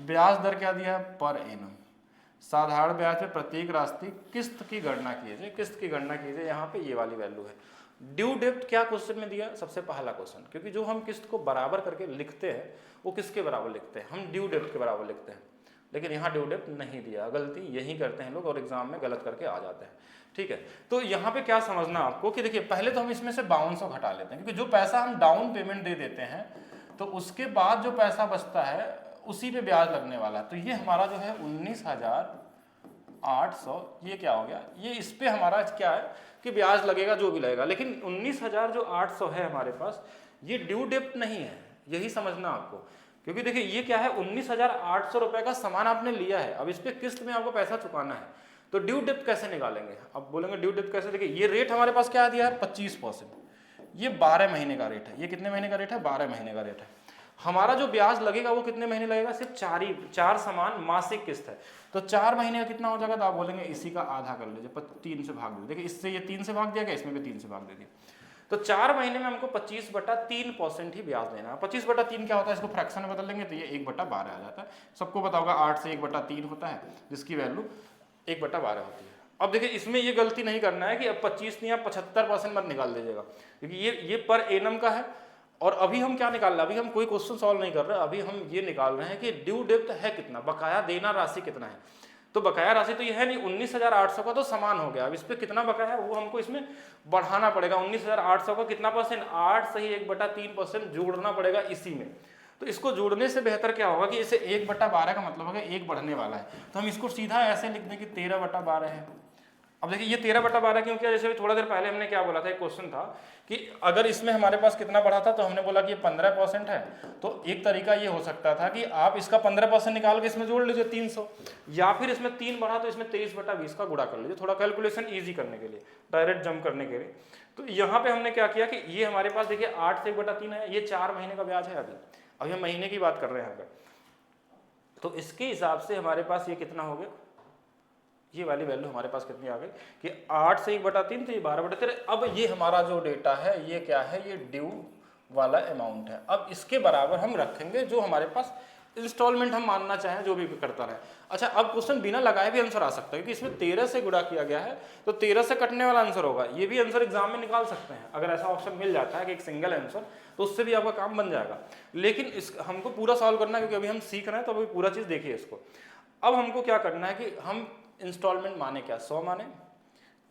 ब्याज दर क्या दिया है, पर एनम। साधारण ब्याज पे प्रत्येक राशि किस्त की गणना कीजिए, किस्त की गणना कीजिए, यहाँ पे ये वाली वैल्यू है। ड्यू डेप्ट क्या क्वेश्चन में दिया, सबसे पहला क्वेश्चन, क्योंकि जो हम किस्त को बराबर करके लिखते हैं वो किसके बराबर लिखते हैं, हम ड्यू डेप्ट के बराबर लिखते हैं, लेकिन यहाँ ड्यू डेप्ट नहीं दिया, गलती यही करते हैं लोग और एग्जाम में गलत करके आ जाते हैं। ठीक है, तो यहाँ पे क्या समझना आपको कि देखिए, पहले तो हम इसमें से 5200 घटा लेते हैं, क्योंकि जो पैसा हम डाउन पेमेंट दे देते हैं तो उसके बाद जो पैसा बचता है उसी पे ब्याज लगने वाला है। तो ये हमारा जो है 19,800, ये क्या हो गया, ये इस पे हमारा क्या है कि ब्याज लगेगा जो भी लगेगा, लेकिन 19,800 है हमारे पास, ये ड्यू डेप्ट नहीं है, यही समझना आपको। क्योंकि देखिए ये क्या है, 19,800 रुपये का सामान आपने लिया है, अब इस पे किस्त में आपको पैसा चुकाना है, तो ड्यू डेप्ट कैसे निकालेंगे। अब बोलेंगे ड्यू डेप्ट कैसे, देखिए ये रेट हमारे पास क्या दिया है, 25%, ये 12 महीने का रेट है। ये कितने महीने का रेट है, 12 महीने का रेट है। हमारा जो ब्याज लगेगा वो कितने महीने लगेगा, सिर्फ 4 समान मासिक किस्त है, तो 4 महीने का कितना हो जाएगा, तो आप बोलेंगे इसी का आधा कर लीजिए, 3 से भाग दीजिए। देखिए इससे ये 3 से भाग दिया गया, इसमें भी 3 से भाग दे दिया, तो 4 महीने में हमको 25/3% ही ब्याज देना है। 25/3 क्या होता है, इसको फ्रैक्शन में बदल देंगे तो ये 1/12 आ जाता है। सबको पता होगा 8 से 1/3 होता है, जिसकी वैल्यू 1/12 होती है। अब देखिए इसमें ये गलती नहीं करना है कि अब 25 नहीं, आप 75% मत निकाल दीजिएगा, क्योंकि ये पर एनम का है। और अभी हम क्या निकाल रहे हैं, अभी हम कोई क्वेश्चन सॉल्व नहीं कर रहे, अभी हम ये निकाल रहे हैं कि ड्यू डेप्ट है कितना, बकाया देना राशि कितना है। तो बकाया राशि तो ये है नहीं, 19,800 का तो समान हो गया, अब इस पर कितना बकाया है वो हमको इसमें बढ़ाना पड़ेगा। 19,800 का कितना परसेंट, 8 से ही 1/3% जोड़ना पड़ेगा इसी में। तो इसको जोड़ने से बेहतर क्या होगा कि इसे 1/12 का मतलब होगा 1 बढ़ने वाला है, तो हम इसको सीधा ऐसे लिख दें कि 13/12 है। अब देखिए ये 13/12 क्यों किया, जैसे थोड़ा देर पहले हमने क्या बोला था, एक क्वेश्चन था कि अगर इसमें हमारे पास कितना बढ़ा था, तो हमने बोला कि ये 15% है, तो एक तरीका ये हो सकता था कि आप इसका 15% निकाल के इसमें जोड़ लीजिए 300, या फिर इसमें 3 बढ़ा तो इसमें 23/20 का गुणा कर लीजिए, थोड़ा कैलकुलेशन ईजी करने के लिए, डायरेक्ट जंप करने के लिए। तो यहाँ पे हमने क्या किया कि ये हमारे पास देखिए 8 से 1/3 है, ये 4 महीने का ब्याज है, अभी हम महीने की बात कर रहे हैं यहाँ पे। तो इसके हिसाब से हमारे पास ये कितना हो गया, ये वाली वैल्यू हमारे पास कितनी आ गई कि 8 से 1/3, तो ये 12/13। अब ये हमारा जो डेटा है ये क्या है, ये ड्यू वाला अमाउंट है। अब इसके बराबर हम रखेंगे जो हमारे पास इंस्टॉलमेंट हम मानना चाहें, जो भी करता रहे। अच्छा, अब क्वेश्चन बिना लगाए भी आंसर आ सकता है, क्योंकि इसमें 13 से गुणा किया गया है, तो 13 से कटने वाला आंसर होगा। ये भी आंसर एग्जाम में निकाल सकते हैं, अगर ऐसा ऑप्शन मिल जाता है कि एक सिंगल आंसर, तो उससे भी आपका काम बन जाएगा। लेकिन इस हमको पूरा सॉल्व करना है, क्योंकि अभी हम सीख रहे हैं, तो अभी पूरा चीज़ देखिए इसको। अब हमको क्या करना है कि हम इंस्टॉलमेंट माने क्या, 100 माने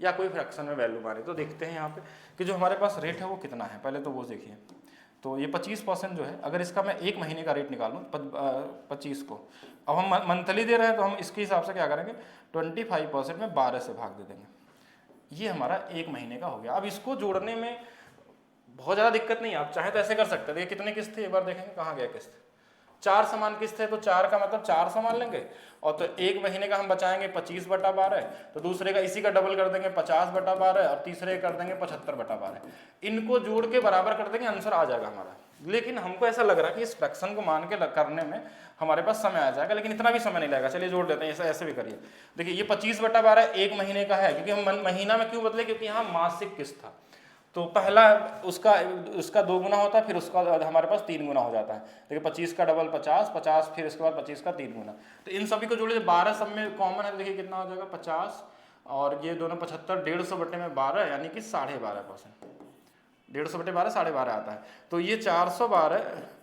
या कोई फ्रैक्शन में वैल्यू माने। तो देखते हैं यहाँ पे कि जो हमारे पास रेट है वो कितना है, पहले तो वो देखिए। तो ये 25% जो है, अगर इसका मैं 1 महीने का रेट निकालूँ 25 को, अब हम मंथली दे रहे हैं, तो हम इसके हिसाब से क्या करेंगे, 25% में 12 से भाग दे देंगे, ये हमारा 1 महीने का हो गया। अब इसको जोड़ने में बहुत ज़्यादा दिक्कत नहीं है, आप चाहें तो ऐसे कर सकते हैं। कितने किस्त थे, एक बार देखेंगे कहाँ गया किस्त, 4 समान किस्त है, तो 4 का मतलब 4 समान लेंगे, और तो 1 महीने का हम बचाएंगे 25/12, तो दूसरे का इसी का डबल कर देंगे 50/12, और तीसरे कर देंगे 75/12। इनको जोड़ के बराबर कर देंगे, आंसर आ जाएगा हमारा। लेकिन हमको ऐसा लग रहा है कि इस फ्रैक्शन को मान के करने में हमारे पास समय आ जाएगा, लेकिन इतना भी समय नहीं लगेगा। चलिए जोड़ देते हैं, ऐसे भी करिए। देखिए ये 25/12 1 महीने का है, क्योंकि हम महीना में क्यों बदले, क्योंकि यहाँ मासिक किस्त था, तो पहला उसका 2 गुना होता है, फिर उसका हमारे पास 3 गुना हो जाता है। देखिए 25 का डबल 50, 50 फिर इसके बाद 25 का 3 गुना। तो इन सभी को जोड़िए, 12 सब में कॉमन है, देखिए कितना हो जाएगा 50, और ये दोनों 75, 150/12 यानी कि 12.5%, 150/12 12.5 आता है। तो ये 412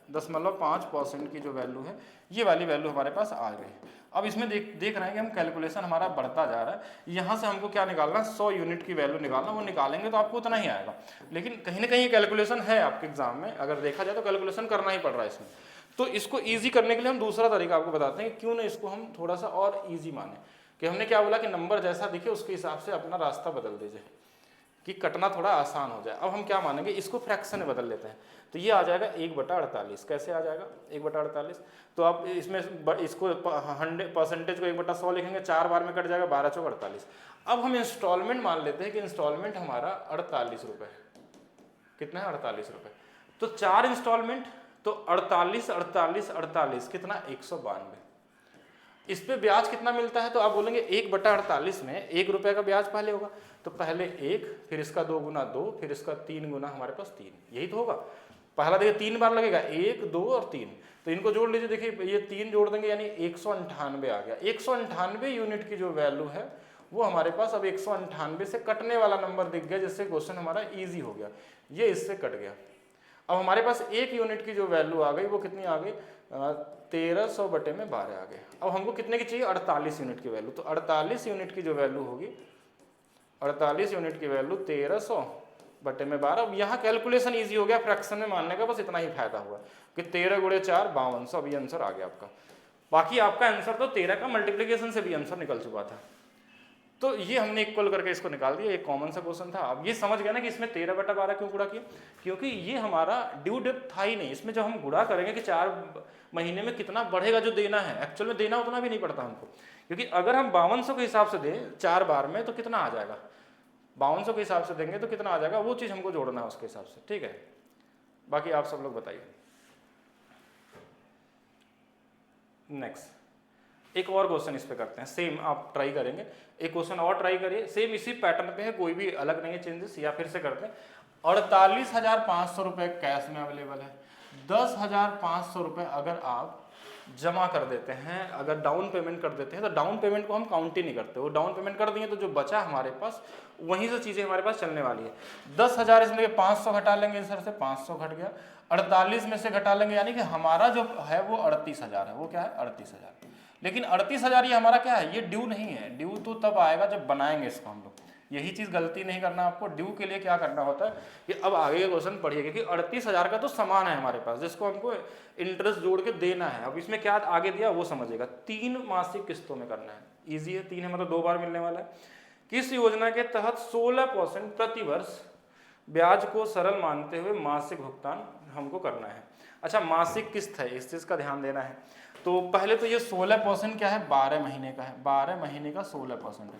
10.5% की जो वैल्यू है, ये वाली वैल्यू हमारे पास आ गई। अब इसमें देख रहे हैं कि हम कैलकुलेशन हमारा बढ़ता जा रहा है। यहाँ से हमको क्या निकालना, 100 यूनिट की वैल्यू निकालना, वो निकालेंगे तो आपको उतना ही आएगा, लेकिन कहीं ना कहीं कैलकुलेशन है आपके एग्जाम में, अगर देखा जाए तो कैलकुलेशन करना ही पड़ रहा है इसमें। तो इसको ईजी करने के लिए हम दूसरा तरीका आपको बताते हैं, क्यों ना इसको हम थोड़ा सा और ईजी माने, कि हमने क्या बोला कि नंबर जैसा दिखे उसके हिसाब से अपना रास्ता बदल दीजिए कि कटना थोड़ा आसान हो जाए। अब हम क्या मानेंगे, इसको फ्रैक्शन में बदल लेते हैं, तो ये आ जाएगा 1/48। कैसे आ जाएगा 1/48, तो आप इसमें इसको 100% को 1/100 लिखेंगे, 4 बार में कट जाएगा, 12 चौक 48। अब हम इंस्टॉलमेंट मान लेते हैं कि इंस्टॉलमेंट हमारा 48 रुपये, कितना है 48 रुपये, तो 4 इंस्टॉलमेंट, तो 48 48 48 कितना 192। इस पे ब्याज कितना मिलता है, तो आप बोलेंगे 1/48 में 1 रुपये का ब्याज पहले होगा, तो पहले 1, फिर इसका 2 गुना 2, फिर इसका 3 गुना हमारे पास 3, यही तो होगा। पहला देखिए 3 बार लगेगा, 1 2 और 3, तो इनको जोड़ लीजिए, देखिए ये 3 जोड़ देंगे यानी 198 आ गया। 198 यूनिट की जो वैल्यू है वो हमारे पास अब 198 से कटने वाला नंबर दिख गया, जिससे क्वेश्चन हमारा ईजी हो गया, ये इससे कट गया। अब हमारे पास 1 यूनिट की जो वैल्यू आ गई वो कितनी आ गई, 1300/12 आ गए। अब हमको कितने की चाहिए, 48 यूनिट की वैल्यू, तो 48 यूनिट की जो वैल्यू होगी, 48 यूनिट की वैल्यू 1300/12। अब यहाँ कैलकुलेशन ईजी हो गया फ्रैक्शन में मानने का, बस इतना ही फायदा हुआ कि 13 × 4 5200, अभी आंसर आ गया आपका। बाकी आपका आंसर तो 13 का मल्टीप्लीकेशन से भी आंसर निकल चुका था, तो ये हमने इक्वल करके इसको निकाल दिया, एक कॉमन सा क्वेश्चन था। अब ये समझ गया ना कि इसमें 13/12 क्यों गुणा किया, क्योंकि ये हमारा ड्यू डेट था ही नहीं, इसमें जब हम गुणा करेंगे कि 4 महीने में कितना बढ़ेगा जो देना है, एक्चुअल में देना उतना भी नहीं पड़ता हमको, क्योंकि अगर हम 5200 के हिसाब से दें 4 बार में तो कितना आ जाएगा, 5200 के हिसाब से देंगे तो कितना आ जाएगा, वो चीज़ हमको जोड़ना है उसके हिसाब से, ठीक है। बाकी आप सब लोग बताइए। नेक्स्ट एक और क्वेश्चन इस पे करते हैं, सेम आप ट्राई करेंगे, एक क्वेश्चन और ट्राई करिए, सेम इसी पैटर्न पे है, कोई भी अलग नहीं है चेंजेस, या फिर से करते हैं। 48,500 रुपये कैश में अवेलेबल है, 10,500 रुपये अगर आप जमा कर देते हैं, अगर डाउन पेमेंट कर देते हैं, तो डाउन पेमेंट को हम काउंट ही नहीं करते, वो डाउन पेमेंट कर दिए तो जो बचा हमारे पास वहीं से चीज़ें हमारे पास चलने वाली है। 10,000 इसमें 500 घटा लेंगे, इस तरह से 500 घट गया, 48 में से घटा लेंगे, यानी कि हमारा जो है वो 38,000 है, वो क्या है 38,000। लेकिन 38,000 ये हमारा क्या है, ये ड्यू नहीं है, ड्यू तो तब आएगा जब बनाएंगे इसको हम लोग, यही चीज़ गलती नहीं करना आपको। ड्यू के लिए क्या करना होता है कि अब आगे का क्वेश्चन पढ़िए, क्योंकि 38,000 का तो सामान है हमारे पास जिसको हमको इंटरेस्ट जोड़ के देना है। अब इसमें क्या आगे दिया वो समझिएगा, 3 मासिक किस्तों में करना है, ईजी है, 3 है मतलब 2 बार मिलने वाला है। किस योजना के तहत 16% प्रति वर्ष ब्याज को सरल मानते हुए मासिक भुगतान हमको करना है। अच्छा, मासिक किस्त है, इस चीज़ का ध्यान देना है। तो पहले तो ये 16% क्या है, 12 महीने का है, 12 महीने का 16% है,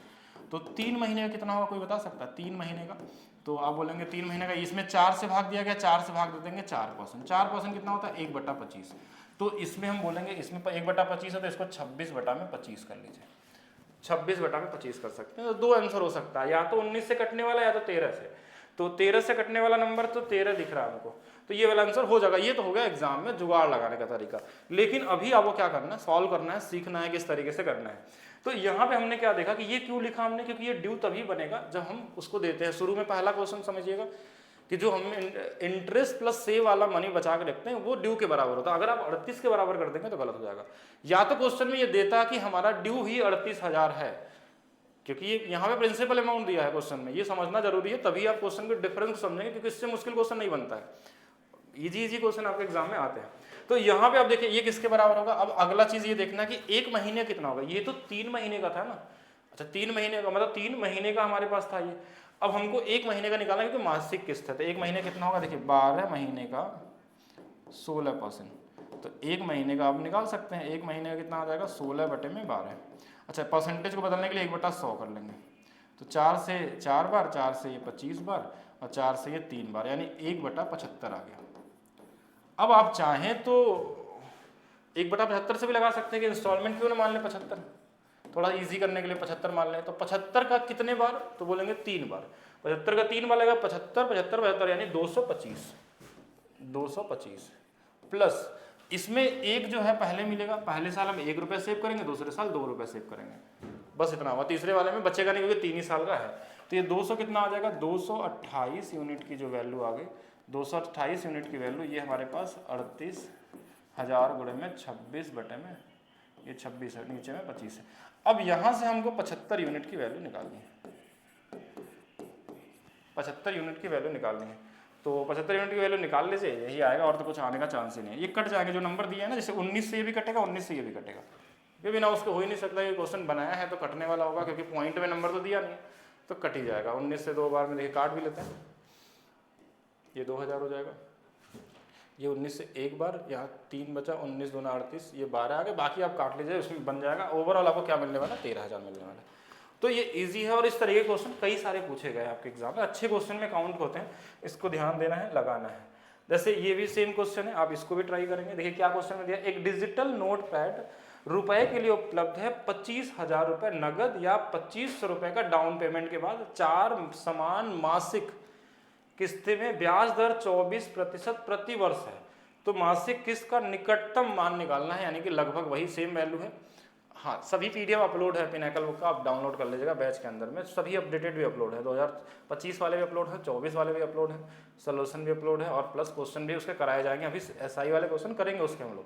तो 3 महीने का कितना होगा कोई बता सकता है, 3 महीने का, तो आप बोलेंगे 3 महीने का, इसमें 4 से भाग दिया गया, 4 से भाग दे देंगे 4%, 4% कितना होता है 1/25, तो इसमें हम बोलेंगे इसमें 1/25 है तो इसको 26/25 कर लीजिए, 26/25 कर सकते हैं। तो 2 आंसर हो सकता है, या तो 19 से कटने वाला या तो 13 से, तो 13 से कटने वाला नंबर तो 13 दिख रहा है हमको, तो ये वाला आंसर हो जाएगा। ये तो हो गया एग्जाम में जुगाड़ लगाने का तरीका, लेकिन अभी आपको क्या करना है, सॉल्व करना है, सीखना है किस तरीके से करना है। तो यहाँ पे हमने क्या देखा कि ये क्यों लिखा हमने, क्योंकि ये ड्यू तभी बनेगा जब हम उसको देते हैं। शुरू में पहला क्वेश्चन समझिएगा कि जो हम इंटरेस्ट प्लस सेव वाला मनी बचा के रखते हैं वो ड्यू के बराबर होता है, अगर आप 38 के बराबर कर देंगे तो गलत हो जाएगा। या तो क्वेश्चन में ये देता कि हमारा ड्यू ही 38,000 है, क्योंकि ये यहाँ पे प्रिंसिपल अमाउंट दिया है क्वेश्चन में, ये समझना जरूरी है, तभी आप क्वेश्चन के डिफरेंस समझेंगे, क्योंकि इससे मुश्किल क्वेश्चन नहीं बनता है, इजी क्वेश्चन आपके एग्जाम में आते हैं। तो यहाँ पे आप देखिए ये किसके बराबर होगा। अब अगला चीज ये देखना कि 1 महीने कितना होगा, ये तो 3 महीने का था ना, अच्छा 3 महीने का मतलब 3 महीने का हमारे पास था ये, अब हमको 1 महीने का निकालना है क्योंकि मासिक किस्त है, तो 1 महीने कितना होगा, देखिए 12 महीने का 16%, तो 1 महीने का आप निकाल सकते हैं, 1 महीने का कितना आ जाएगा 16/12। अच्छा, परसेंटेज को बदलने के लिए 1/100 कर लेंगे, तो 4 से 4 बार, 4 से ये 25 बार और 4 से ये 3 बार, यानी 1/75 आ गया। अब आप चाहें तो 1/75 से भी लगा सकते हैं कि इंस्टॉलमेंट क्यों ना मान लें 75, थोड़ा इजी करने के लिए 75 मान लें, तो 75 का कितने बार, तो बोलेंगे 3 बार, 75 का 3 बार लगेगा 75 75 75, यानी 225 प्लस इसमें एक जो है पहले मिलेगा, पहले साल हम 1 रुपये सेव करेंगे, दूसरे साल 2 रुपये सेव करेंगे, बस इतना हुआ। तीसरे वाले में बचेगा नहीं क्योंकि 3 ही साल का है, तो ये 200 कितना आ जाएगा, 228 यूनिट की जो वैल्यू आ गई 228 यूनिट की वैल्यू, ये हमारे पास 38,000 गुणे में 26 बटे में ये 26 है, नीचे में 25 है। अब यहाँ से हमको 75 यूनिट की वैल्यू निकालनी है, 75 यूनिट की वैल्यू निकालनी है। तो 75 यूनिट की वैल्यू निकाल लीजिए, यही आएगा और तो कुछ आने का चांस ही नहीं है। ये कट जाएंगे जो नंबर दिया है ना, जैसे 19 से ये भी कटेगा, 19 से ये भी कटेगा, ये बिना उसके हो ही नहीं सकता। ये क्वेश्चन बनाया है तो कटने वाला होगा, क्योंकि पॉइंट में नंबर तो दिया नहीं है, तो कट ही जाएगा। 19 से 2 बार में देखिए काट भी लेते हैं, ये 2000 हो जाएगा। ये 19 से एक बार, यहाँ 3 बचा, 19 दूना 38, ये 12 आ गए, बाकी आप काट लीजिए, उसमें बन जाएगा। ओवरऑल आपको क्या मिलने वाला, 13,000 मिलने वाला। तो ये इजी है और इस तरह के क्वेश्चन कई सारे पूछे गए आपके एग्जाम में, अच्छे क्वेश्चन में काउंट होते हैं, इसको ध्यान देना है, लगाना है। जैसे ये भी सेम क्वेश्चन है, आप इसको भी ट्राई करेंगे। देखिए क्या क्वेश्चन में दिया, एक डिजिटल नोट पैड रुपए के लिए उपलब्ध है, 25,000 रुपए नगद या 2500 रुपए का डाउन पेमेंट के बाद 4 समान मासिक किस्तें में ब्याज दर 24% प्रति वर्ष है। तो मासिक किस्त का निकटतम मान निकालना है, यानी कि लगभग वही सेम वैल्यू है। हाँ, सभी पीडीएफ अपलोड है पिनैकल बुक का, आप डाउनलोड कर लीजिएगा बैच के अंदर में, सभी अपडेटेड भी अपलोड है, 2025 वाले भी अपलोड है, 24 वाले भी अपलोड है, सोल्यूशन भी अपलोड है, और प्लस क्वेश्चन भी उसके कराए जाएंगे। अभी एसआई वाले क्वेश्चन करेंगे उसके हम लोग,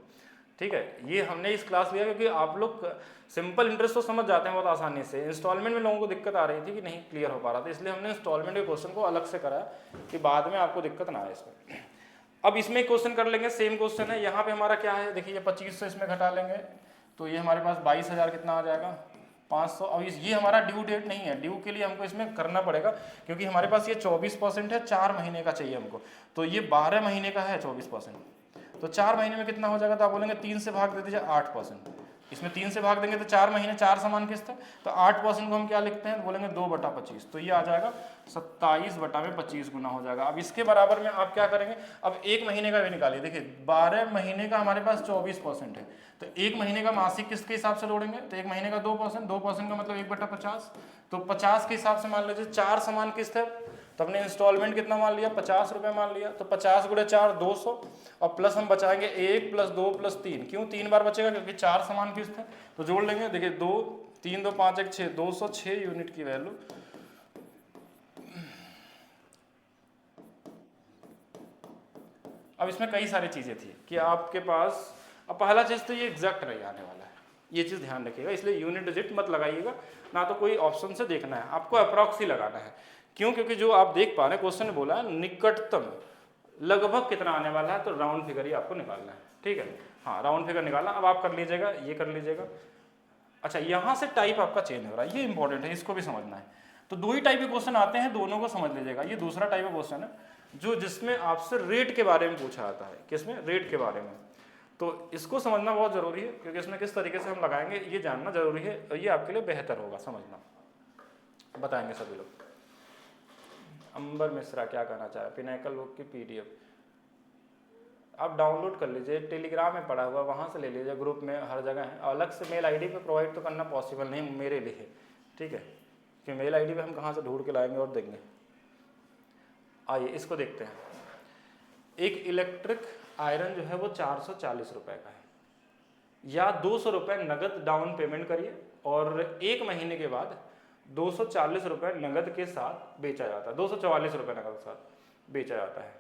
ठीक है। ये हमने इस क्लास लिया क्योंकि आप लोग सिंपल इंटरेस्ट तो समझ जाते हैं बहुत आसानी से, इंस्टॉलमेंट में लोगों को दिक्कत आ रही थी कि नहीं क्लियर हो पा रहा था, इसलिए हमने इंस्टॉलमेंट के क्वेश्चन को अलग से कराया कि बाद में आपको दिक्कत ना आए इसमें। अब इसमें क्वेश्चन कर लेंगे, सेम क्वेश्चन है। यहाँ पे हमारा क्या है, देखिए ये 25 से इसमें घटा लेंगे तो ये हमारे पास 22,000 कितना आ जाएगा, 500। अब ये हमारा ड्यू डेट नहीं है, ड्यू के लिए हमको इसमें करना पड़ेगा, क्योंकि हमारे पास ये 24% है, 4 महीने का चाहिए हमको, तो ये 12 महीने का है 24%, तो 4 महीने में कितना हो जाएगा, तो आप बोलेंगे 3 से भाग दे दीजिए 8%। इसमें 3 से भाग देंगे तो 4 महीने 4 समान किस्त है, तो 8% को हम क्या लिखते हैं, बोलेंगे 2/25, तो ये आ जाएगा 27/25 गुना हो जाएगा। अब इसके बराबर में आप क्या करेंगे, अब 1 महीने का भी निकालिए। देखिए 12 महीने का हमारे पास 24% है, तो 1 महीने का मासिक किस्त के हिसाब से जोड़ेंगे, तो 1 महीने का 2%, 2% का मतलब 1/50, तो 50 के हिसाब से मान लीजिए 4 समान किस्त है, तो हमने इंस्टॉलमेंट कितना मान लिया, 50 रुपये मान लिया, तो 50 गुणे 4 200, और प्लस हम बचाएंगे 1 + 2 + 3, क्यों 3 बार बचेगा, क्योंकि 4 समान किस्त है, तो जोड़ लेंगे। देखिए 2 3 2 5 1 6, 206 यूनिट की वैल्यू। अब इसमें कई सारी चीजें थी कि आपके पास, अब पहला चीज तो ये एग्जैक्ट नहीं आने वाला है, ये चीज ध्यान रखिएगा, इसलिए यूनिट डिजिट मत लगाइएगा, ना तो कोई ऑप्शन से देखना है, आपको अप्रॉक्स ही लगाना है। क्यों, क्योंकि जो आप देख पा रहे हैं क्वेश्चन ने बोला है निकटतम लगभग कितना आने वाला है, तो राउंड फिगर ही आपको निकालना है, ठीक है। हाँ, राउंड फिगर निकालना। अब आप कर लीजिएगा, ये कर लीजिएगा। अच्छा, यहाँ से टाइप आपका चेंज हो रहा है, ये इंपॉर्टेंट है, इसको भी समझना है। तो 2 ही टाइप के क्वेश्चन आते हैं, दोनों को समझ लीजिएगा। ये दूसरा टाइप का क्वेश्चन है जो जिसमें आपसे रेट के बारे में पूछा जाता है, किसमें, रेट के बारे में, तो इसको समझना बहुत जरूरी है, क्योंकि इसमें किस तरीके से हम लगाएंगे ये जानना जरूरी है, और ये आपके लिए बेहतर होगा समझना, बताएंगे सभी लोग। अंबर मिश्रा क्या कहना चाहे, पिनैकल बुक की पीडीएफ आप डाउनलोड कर लीजिए, टेलीग्राम में पड़ा हुआ, वहाँ से ले लीजिए, ग्रुप में हर जगह है। अलग से मेल आईडी पे प्रोवाइड तो करना पॉसिबल नहीं मेरे लिए, ठीक है, कि मेल आईडी पे हम कहाँ से ढूंढ के लाएंगे और देंगे। आइए इसको देखते हैं। एक इलेक्ट्रिक आयरन जो है वो 440 रुपये का है, या 200 रुपये नगद डाउन पेमेंट करिए और 1 महीने के बाद 240 रुपये नगद के साथ बेचा जाता है, 244 रुपये नगद के साथ बेचा जाता है।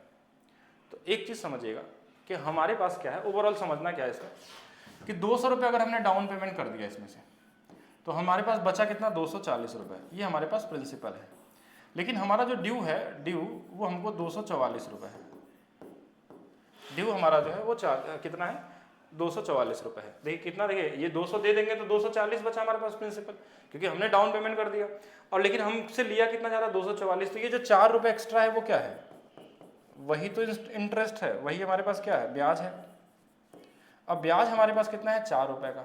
तो एक चीज़ समझिएगा कि हमारे पास क्या है, ओवरऑल समझना क्या है इसका, कि 200 रुपये अगर हमने डाउन पेमेंट कर दिया इसमें से, तो हमारे पास बचा कितना, 240 रुपये, ये हमारे पास प्रिंसिपल है। लेकिन हमारा जो ड्यू है, ड्यू वो हमको 244 रुपये है, ड्यू हमारा जो है वो कितना है, 244 रुपये है। देखिए कितना, देखिए ये 200 दे देंगे तो 240 बचा हमारे पास प्रिंसिपल, क्योंकि हमने डाउन पेमेंट कर दिया, और लेकिन हमसे लिया कितना ज़्यादा, 244, तो ये जो 4 रुपये एक्स्ट्रा है वो क्या है, वही तो इंटरेस्ट है, वही हमारे पास क्या है, ब्याज है। अब ब्याज हमारे पास कितना है, 4 रुपये का,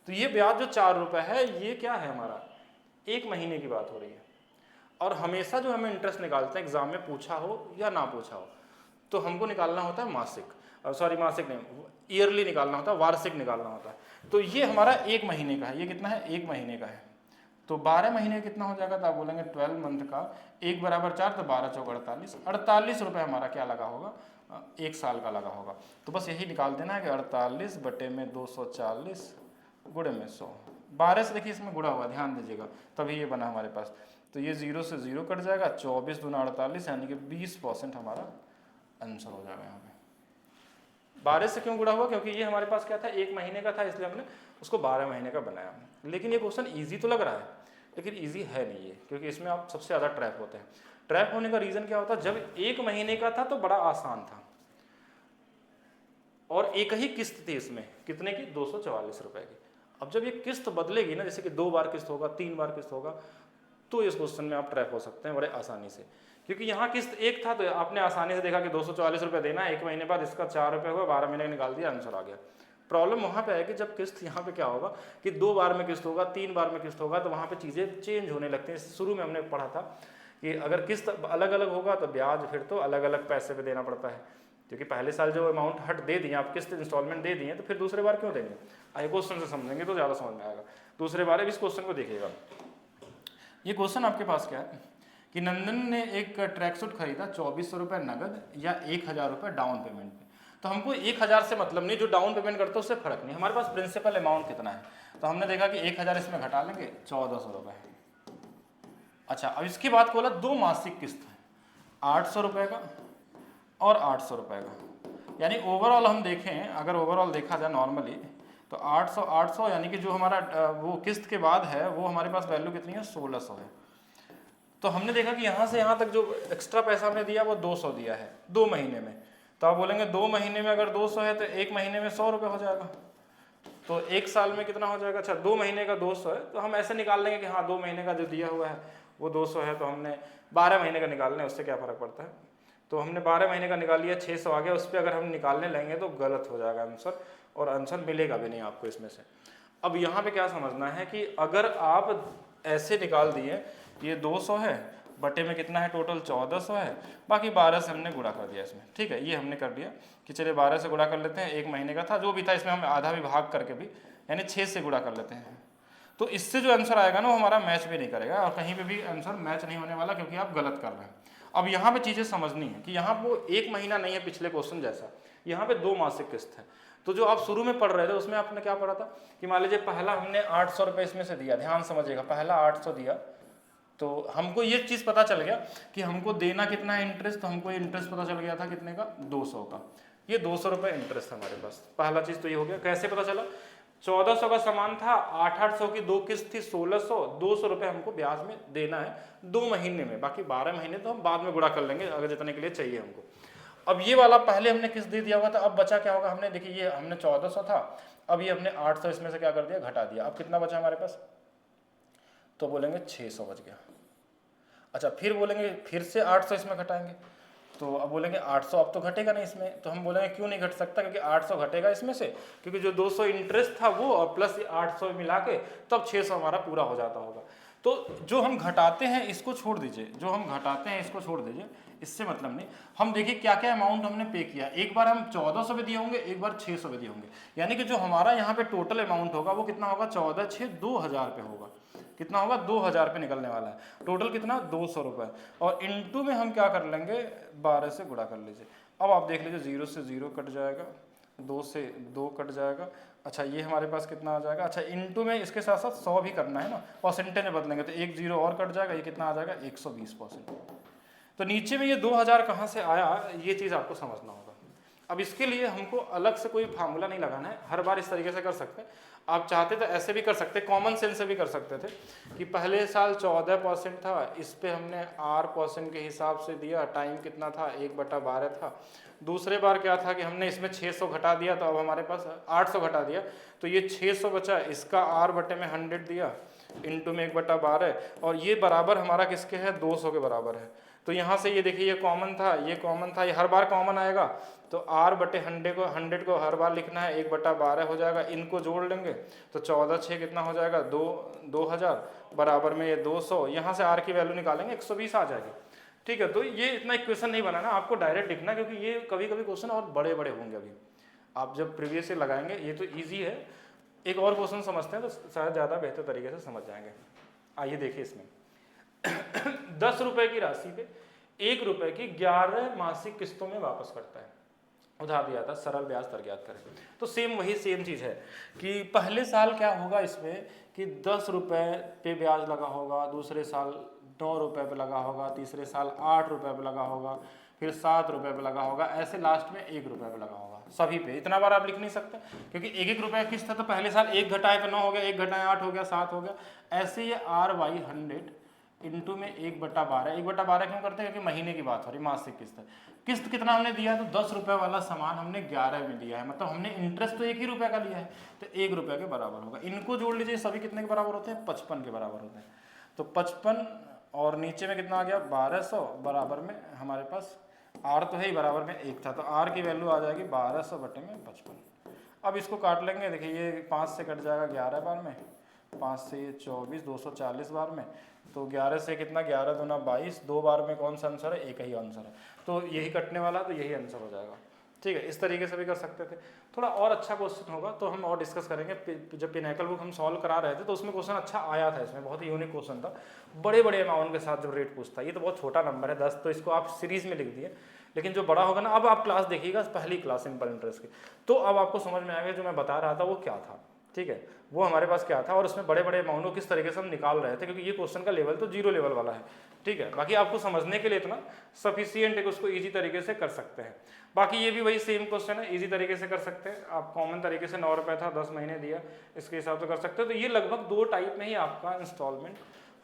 तो ये ब्याज जो 4 रुपये है ये क्या है, हमारा 1 महीने की बात हो रही है। और हमेशा जो हमें इंटरेस्ट निकालते हैं, एग्जाम में पूछा हो या ना पूछा हो, तो हमको निकालना होता है मासिक, सॉरी मासिक नहीं, ईयरली निकालना होता है, वार्षिक निकालना होता है। तो ये हमारा 1 महीने का है, ये कितना है, 1 महीने का है, तो 12 महीने कितना हो जाएगा, तो आप बोलेंगे 12 मंथ का 1 = 4, तो 12 चौक 48, 48 रुपये हमारा क्या लगा होगा, 1 साल का लगा होगा। तो बस यही निकाल देना है कि 48 बटे में 240 गुणे में 100, 12 से देखिए इसमें गुणा हुआ, ध्यान दीजिएगा, तभी ये बना हमारे पास। तो ये 0 से 0 कट जाएगा, 24 दूना 48, यानी कि 20% हमारा आंसर हो जाएगा यहाँ पे। 12 से क्यों गुणा हुआ? क्योंकि ये हमारे पास क्या था, 1 महीने का था, इसलिए हमने उसको 12 महीने का बनाया। लेकिन ये क्वेश्चन ईजी तो लग रहा है, लेकिन ईजी है नहीं ये, क्योंकि इसमें आप सबसे ज़्यादा ट्रैप होते हैं। ट्रैप होने का रीज़न क्या होता है, जब 1 महीने का था तो बड़ा आसान था और एक ही किस्त थी इसमें, कितने की, 244 रुपए की। अब जब ये किस्त बदलेगी ना, जैसे कि 2 बार किस्त होगा, 3 बार किस्त होगा, तो इस क्वेश्चन में आप ट्रैप हो सकते हैं बड़े आसानी से। क्योंकि यहाँ किस्त एक था तो आपने आसानी से देखा कि 244 रुपये देना है, 1 महीने बाद इसका 4 रुपये हुआ, 12 महीने निकाल दिया, आंसर आ गया। प्रॉब्लम वहाँ पे है कि जब किस्त यहाँ पे क्या होगा कि 2 बार में किस्त होगा, 3 बार में किस्त होगा, तो वहाँ पे चीज़ें चेंज होने लगती हैं। शुरू में हमने पढ़ा था कि अगर किस्त अलग अलग होगा तो ब्याज फिर तो अलग अलग पैसे पे देना पड़ता है, क्योंकि पहले साल जो अमाउंट हट दे दिए आप, किस्त इंस्टॉलमेंट दे दिए, तो फिर दूसरे बार क्यों देंगे? आइए क्वेश्चन से समझेंगे तो ज़्यादा समझ में आएगा। दूसरे बार इस क्वेश्चन को देखिएगा। ये क्वेश्चन आपके पास क्या है कि नंदन ने एक ट्रैक सूट खरीदा 2400 रुपये नगद या 1000 रुपये डाउन पेमेंट पे। तो हमको 1000 से मतलब नहीं, जो डाउन पेमेंट करते हैं उससे फर्क नहीं, हमारे पास प्रिंसिपल अमाउंट कितना है। तो हमने देखा कि 1000 इसमें घटा लेंगे, 1400 रुपये। अच्छा, अब इसके बाद बोला 2 मासिक किस्त है, 800 रुपये का और 800 रुपये का। यानी ओवरऑल हम देखें, अगर ओवरऑल देखा जाए नॉर्मली, तो 800 यानी कि जो हमारा वो किस्त के बाद है वो हमारे पास वैल्यू कितनी है, 1600 है। तो हमने देखा कि यहाँ से यहाँ तक जो एक्स्ट्रा पैसा हमने दिया वो 200 दिया है 2 महीने में। तो आप बोलेंगे 2 महीने में अगर 200 है तो 1 महीने में 100 रुपये हो जाएगा, तो 1 साल में कितना हो जाएगा? अच्छा, 2 महीने का 200 है, तो हम ऐसे निकाल लेंगे कि हाँ 2 महीने का जो दिया हुआ है वो 200 है, तो हमने 12 महीने का निकालना है, उससे क्या फ़र्क पड़ता है। तो हमने 12 महीने का निकाल लिया, 600 आ गया, उस पर अगर हम निकालने लगेंगे तो गलत हो जाएगा आंसर, और आंसर मिलेगा भी नहीं आपको इसमें से। अब यहाँ पे क्या समझना है कि अगर आप ऐसे निकाल दिए, ये 200 है, बटे में कितना है टोटल, 1400 है, बाकी 12 से हमने गुणा कर दिया इसमें, ठीक है। ये हमने कर दिया कि चलिए 12 से गुणा कर लेते हैं, 1 महीने का था जो भी था, इसमें हम आधा भी भाग करके भी, यानी 6 से गुणा कर लेते हैं। तो इससे जो आंसर आएगा ना वो हमारा मैच भी नहीं करेगा, और कहीं पे भी आंसर मैच नहीं होने वाला, क्योंकि आप गलत कर रहे हैं। अब यहाँ पे चीज़ें समझनी है कि यहाँ वो 1 महीना नहीं है पिछले क्वेश्चन जैसा, यहाँ पे 2 मासिक किस्त है। तो जो आप शुरू में पढ़ रहे थे उसमें आपने क्या पढ़ा था कि मान लीजिए पहला हमने 800 रुपये इसमें से दिया, ध्यान समझिएगा, पहला 800 दिया, तो हमको ये चीज़ पता चल गया कि हमको देना कितना है इंटरेस्ट, तो हमको इंटरेस्ट पता चल गया था कितने का, 200 का। ये 200 रुपये इंटरेस्ट हमारे पास, पहला चीज़ तो ये हो गया। कैसे पता चला? 1400 का सामान था, 800 की 2 किस्त थी, 1600, 200 रुपये हमको ब्याज में देना है 2 महीने में, बाकी 12 महीने तो हम बाद में गुणा कर लेंगे अगर जितने के लिए चाहिए हमको। अब ये वाला पहले हमने किस्त दे दिया हुआ था, अब बचा क्या होगा, हमने देखिए ये हमने 1400 था, अब ये हमने 800 इसमें से क्या कर दिया, घटा दिया। अब कितना बचा हमारे पास, तो बोलेंगे 600 बच गया। अच्छा, फिर बोलेंगे फिर से 800 इसमें घटाएंगे, तो अब बोलेंगे 800 अब तो घटेगा नहीं इसमें, तो हम बोलेंगे क्यों नहीं घट सकता, क्योंकि 800 घटेगा इसमें से, क्योंकि जो 200 इंटरेस्ट था वो और प्लस 800 मिला के तब 600 हमारा पूरा हो जाता होगा। तो जो हम घटाते हैं इसको छोड़ दीजिए, जो हम घटाते हैं इसको छोड़ दीजिए, इससे मतलब नहीं। हम देखिए क्या क्या अमाउंट हमने पे किया, एक बार हम 1400 पे दिए होंगे, एक बार 600 पे दिए होंगे, यानी कि जो हमारा यहाँ पे टोटल अमाउंट होगा वो कितना होगा, 14 6 2000 पे होगा। कितना होगा, 2000 पे निकलने वाला है। टोटल कितना, 200 रुपये, और इनटू में हम क्या कर लेंगे, 12 से गुणा कर लीजिए। अब आप देख लीजिए 0 से 0 कट जाएगा, 2 से 2 कट जाएगा। अच्छा, ये हमारे पास कितना आ जाएगा, अच्छा इनटू में इसके साथ साथ 100 भी करना है ना, परसेंटेज में बदलेंगे तो 1 0 और कट जाएगा, ये कितना आ जाएगा, 120%। तो नीचे में ये 2000 कहाँ से आया, ये चीज़ आपको समझना होगा। अब इसके लिए हमको अलग से कोई फार्मूला नहीं लगाना है, हर बार इस तरीके से कर सकते हैं। आप चाहते तो ऐसे भी कर सकते, कॉमन सेंस से भी कर सकते थे कि पहले साल 14% था, इस पे हमने R% के हिसाब से दिया, टाइम कितना था, 1/12 था। दूसरे बार क्या था कि हमने इसमें 600 घटा दिया, तो अब हमारे पास 800 घटा दिया, तो ये 600 बचा, इसका R/100 दिया, इंटू में 1/12, और ये बराबर हमारा किसके है, 200 के बराबर है। तो यहाँ से ये देखिए, ये कॉमन था, ये कॉमन था, ये हर बार कॉमन आएगा, तो R/100 को हर बार लिखना है, 1/12 हो जाएगा, इनको जोड़ लेंगे तो 14 6 कितना हो जाएगा, 2000 बराबर में ये 200, यहाँ से R की वैल्यू निकालेंगे 120 आ जाएगी। ठीक है, तो ये इतना इक्वेशन नहीं बनाना, आपको डायरेक्ट लिखना, क्योंकि ये कभी कभी क्वेश्चन और बड़े बड़े होंगे। अभी आप जब प्रीवियस से लगाएंगे, ये तो ईजी है, एक और क्वेश्चन समझते हैं तो शायद ज़्यादा बेहतर तरीके से समझ जाएंगे। आइए देखिए, इसमें 10 रुपए की राशि पे 1 रुपए की 11 मासिक किस्तों में वापस करता है। उधार दिया था, सरल ब्याज दर ज्ञात करें। तो सेम चीज़ है कि पहले साल क्या होगा इसमें कि 10 रुपए पे ब्याज लगा होगा, दूसरे साल 9 रुपए पे लगा होगा, तीसरे साल 8 रुपए पे लगा होगा, फिर 7 रुपये पे लगा होगा, ऐसे लास्ट में 1 रुपये पे लगा होगा सभी पे। इतना बार आप लिख नहीं सकते क्योंकि 1-1 रुपये की किस्त है, तो पहले साल 1 घटाए तो 9 हो गया, 1 घटाए 8 हो गया, 7 हो गया। ऐसे ये RY100 इंटू में 1/12, 1/12 क्यों करते हैं? क्योंकि महीने की बात हो रही, मासिक किस्त है। किस्त कितना हमने दिया है? तो 10 रुपये वाला सामान हमने 11 में दिया है, मतलब हमने इंटरेस्ट तो 1 ही रुपये का लिया है, तो 1 रुपये के बराबर होगा। इनको जोड़ लीजिए, सभी कितने के बराबर होते हैं? 55 के बराबर होते हैं। तो 55 और नीचे में कितना आ गया? 1200, बराबर में हमारे पास R तो है ही, बराबर में 1 था, तो R की वैल्यू आ जाएगी 1200/55। अब इसको काट लेंगे, देखिए ये 5 से कट जाएगा 11 बार में, 5 से ये 24, 240 बार में, तो 11 से कितना? 11 दूना 22, 2 बार में कौन सा आंसर है? एक ही आंसर है, तो यही कटने वाला, तो यही आंसर हो जाएगा। ठीक है, इस तरीके से भी कर सकते थे। थोड़ा और अच्छा क्वेश्चन होगा तो हम और डिस्कस करेंगे। जब पिनैकल बुक हम सॉल्व करा रहे थे तो उसमें क्वेश्चन अच्छा आया था, इसमें बहुत ही यूनिक क्वेश्चन था, बड़े बड़े अमाउंट के साथ जब रेट पूछता है। ये तो बहुत छोटा नंबर है 10, तो इसको आप सीरीज में लिख दिए, लेकिन जो बड़ा होगा ना, अब आप क्लास देखिएगा, पहली क्लास सिंपल इंटरेस्ट की, तो अब आपको समझ में आएगा जो मैं बता रहा था वो क्या था। ठीक है, वो हमारे पास क्या था और उसमें बड़े बड़े अमाउंट को किस तरीके से हम निकाल रहे थे, क्योंकि ये क्वेश्चन का लेवल तो 0 लेवल वाला है। ठीक है, बाकी आपको समझने के लिए इतना सफिशियंट है कि उसको ईजी तरीके से कर सकते हैं। बाकी ये भी वही सेम क्वेश्चन है, ईजी तरीके से कर सकते हैं आप। कॉमन तरीके से 9 रुपये था, 10 महीने दिया, इसके हिसाब से कर सकते हैं। तो ये लगभग 2 टाइप में ही आपका इंस्टॉलमेंट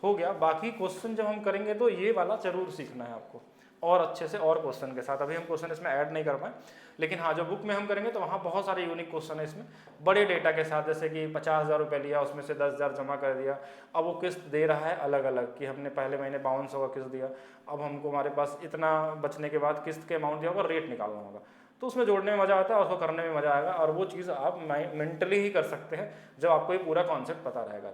हो गया। बाकी क्वेश्चन जब हम करेंगे तो ये वाला जरूर सीखना है आपको, और अच्छे से और क्वेश्चन के साथ। अभी हम क्वेश्चन इसमें ऐड नहीं कर पाए, लेकिन हाँ जो बुक में हम करेंगे तो वहाँ बहुत सारे यूनिक क्वेश्चन है इसमें, बड़े डेटा के साथ। जैसे कि 50,000 रुपये लिया, उसमें से 10,000 जमा कर दिया, अब वो किस्त दे रहा है अलग अलग, कि हमने पहले महीने 5200 का किस्त दिया, अब हमको हमारे पास इतना बचने के बाद किस्त के अमाउंट दिया होगा, रेट निकालना होगा, तो उसमें जोड़ने में मज़ा आता है और उसको करने में मज़ा आएगा। और वो चीज़ आप मेंटली ही कर सकते हैं जब आपको ये पूरा कॉन्सेप्ट पता रहेगा।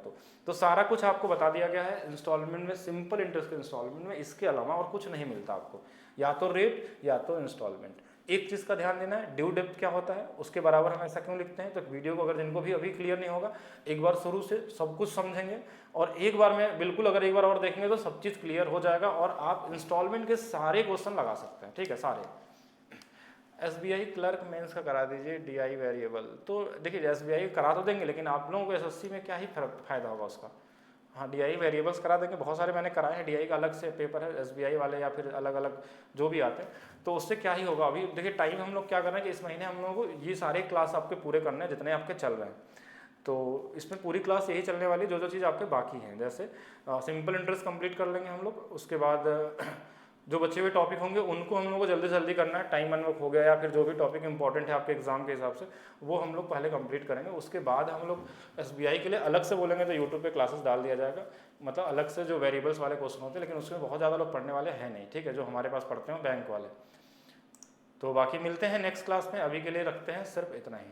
तो सारा कुछ आपको बता दिया गया है इंस्टॉलमेंट में, सिंपल इंटरेस्ट के इंस्टॉलमेंट में। इसके अलावा और कुछ नहीं मिलता आपको, या तो रेट या तो इंस्टॉलमेंट। एक चीज़ का ध्यान देना है, ड्यू डेप्थ क्या होता है, उसके बराबर हम ऐसा क्यों लिखते हैं। तो वीडियो को अगर जिनको भी अभी क्लियर नहीं होगा, एक बार शुरू से सब कुछ समझेंगे, और एक बार में बिल्कुल अगर एक बार और देखेंगे तो सब चीज़ क्लियर हो जाएगा, और आप इंस्टॉलमेंट के सारे क्वेश्चन लगा सकते हैं। ठीक है, सारे। SBI क्लर्क मेंस का करा दीजिए, DI वेरिएबल। तो देखिए SBI करा तो देंगे, लेकिन आप लोगों को SSC में क्या ही फ़ायदा होगा उसका। हाँ, DI वेरिएबल्स करा देंगे, बहुत सारे मैंने कराए हैं। DI का अलग से पेपर है, SBI वाले या फिर अलग अलग जो भी आते हैं, तो उससे क्या ही होगा। अभी देखिए टाइम हम लोग क्या कर रहे हैं कि इस महीने हम लोगों को ये सारे क्लास आपके पूरे करने हैं जितने आपके चल रहे हैं। तो इसमें पूरी क्लास यही चलने वाली, जो जो चीज़ आपके बाकी हैं। जैसे सिंपल इंटरेस्ट कंप्लीट कर लेंगे हम लोग, उसके बाद जो बचे हुए टॉपिक होंगे उनको हम लोग को जल्दी जल्दी करना है। टाइम अनवर्क हो गया या फिर जो भी टॉपिक इंपॉर्टेंट है आपके एग्जाम के हिसाब से, वो हम लोग पहले कंप्लीट करेंगे। उसके बाद हम लोग SBI के लिए अलग से बोलेंगे तो यूट्यूब पे क्लासेस डाल दिया जाएगा, मतलब अलग से जो वेरिएबल्स वाले क्वेश्चन होते हैं, लेकिन उसमें बहुत ज़्यादा लोग पढ़ने वाले हैं नहीं। ठीक है, जो हमारे पास पढ़ते हैं बैंक वाले। तो बाकी मिलते हैं नेक्स्ट क्लास में, अभी के लिए रखते हैं सिर्फ इतना ही।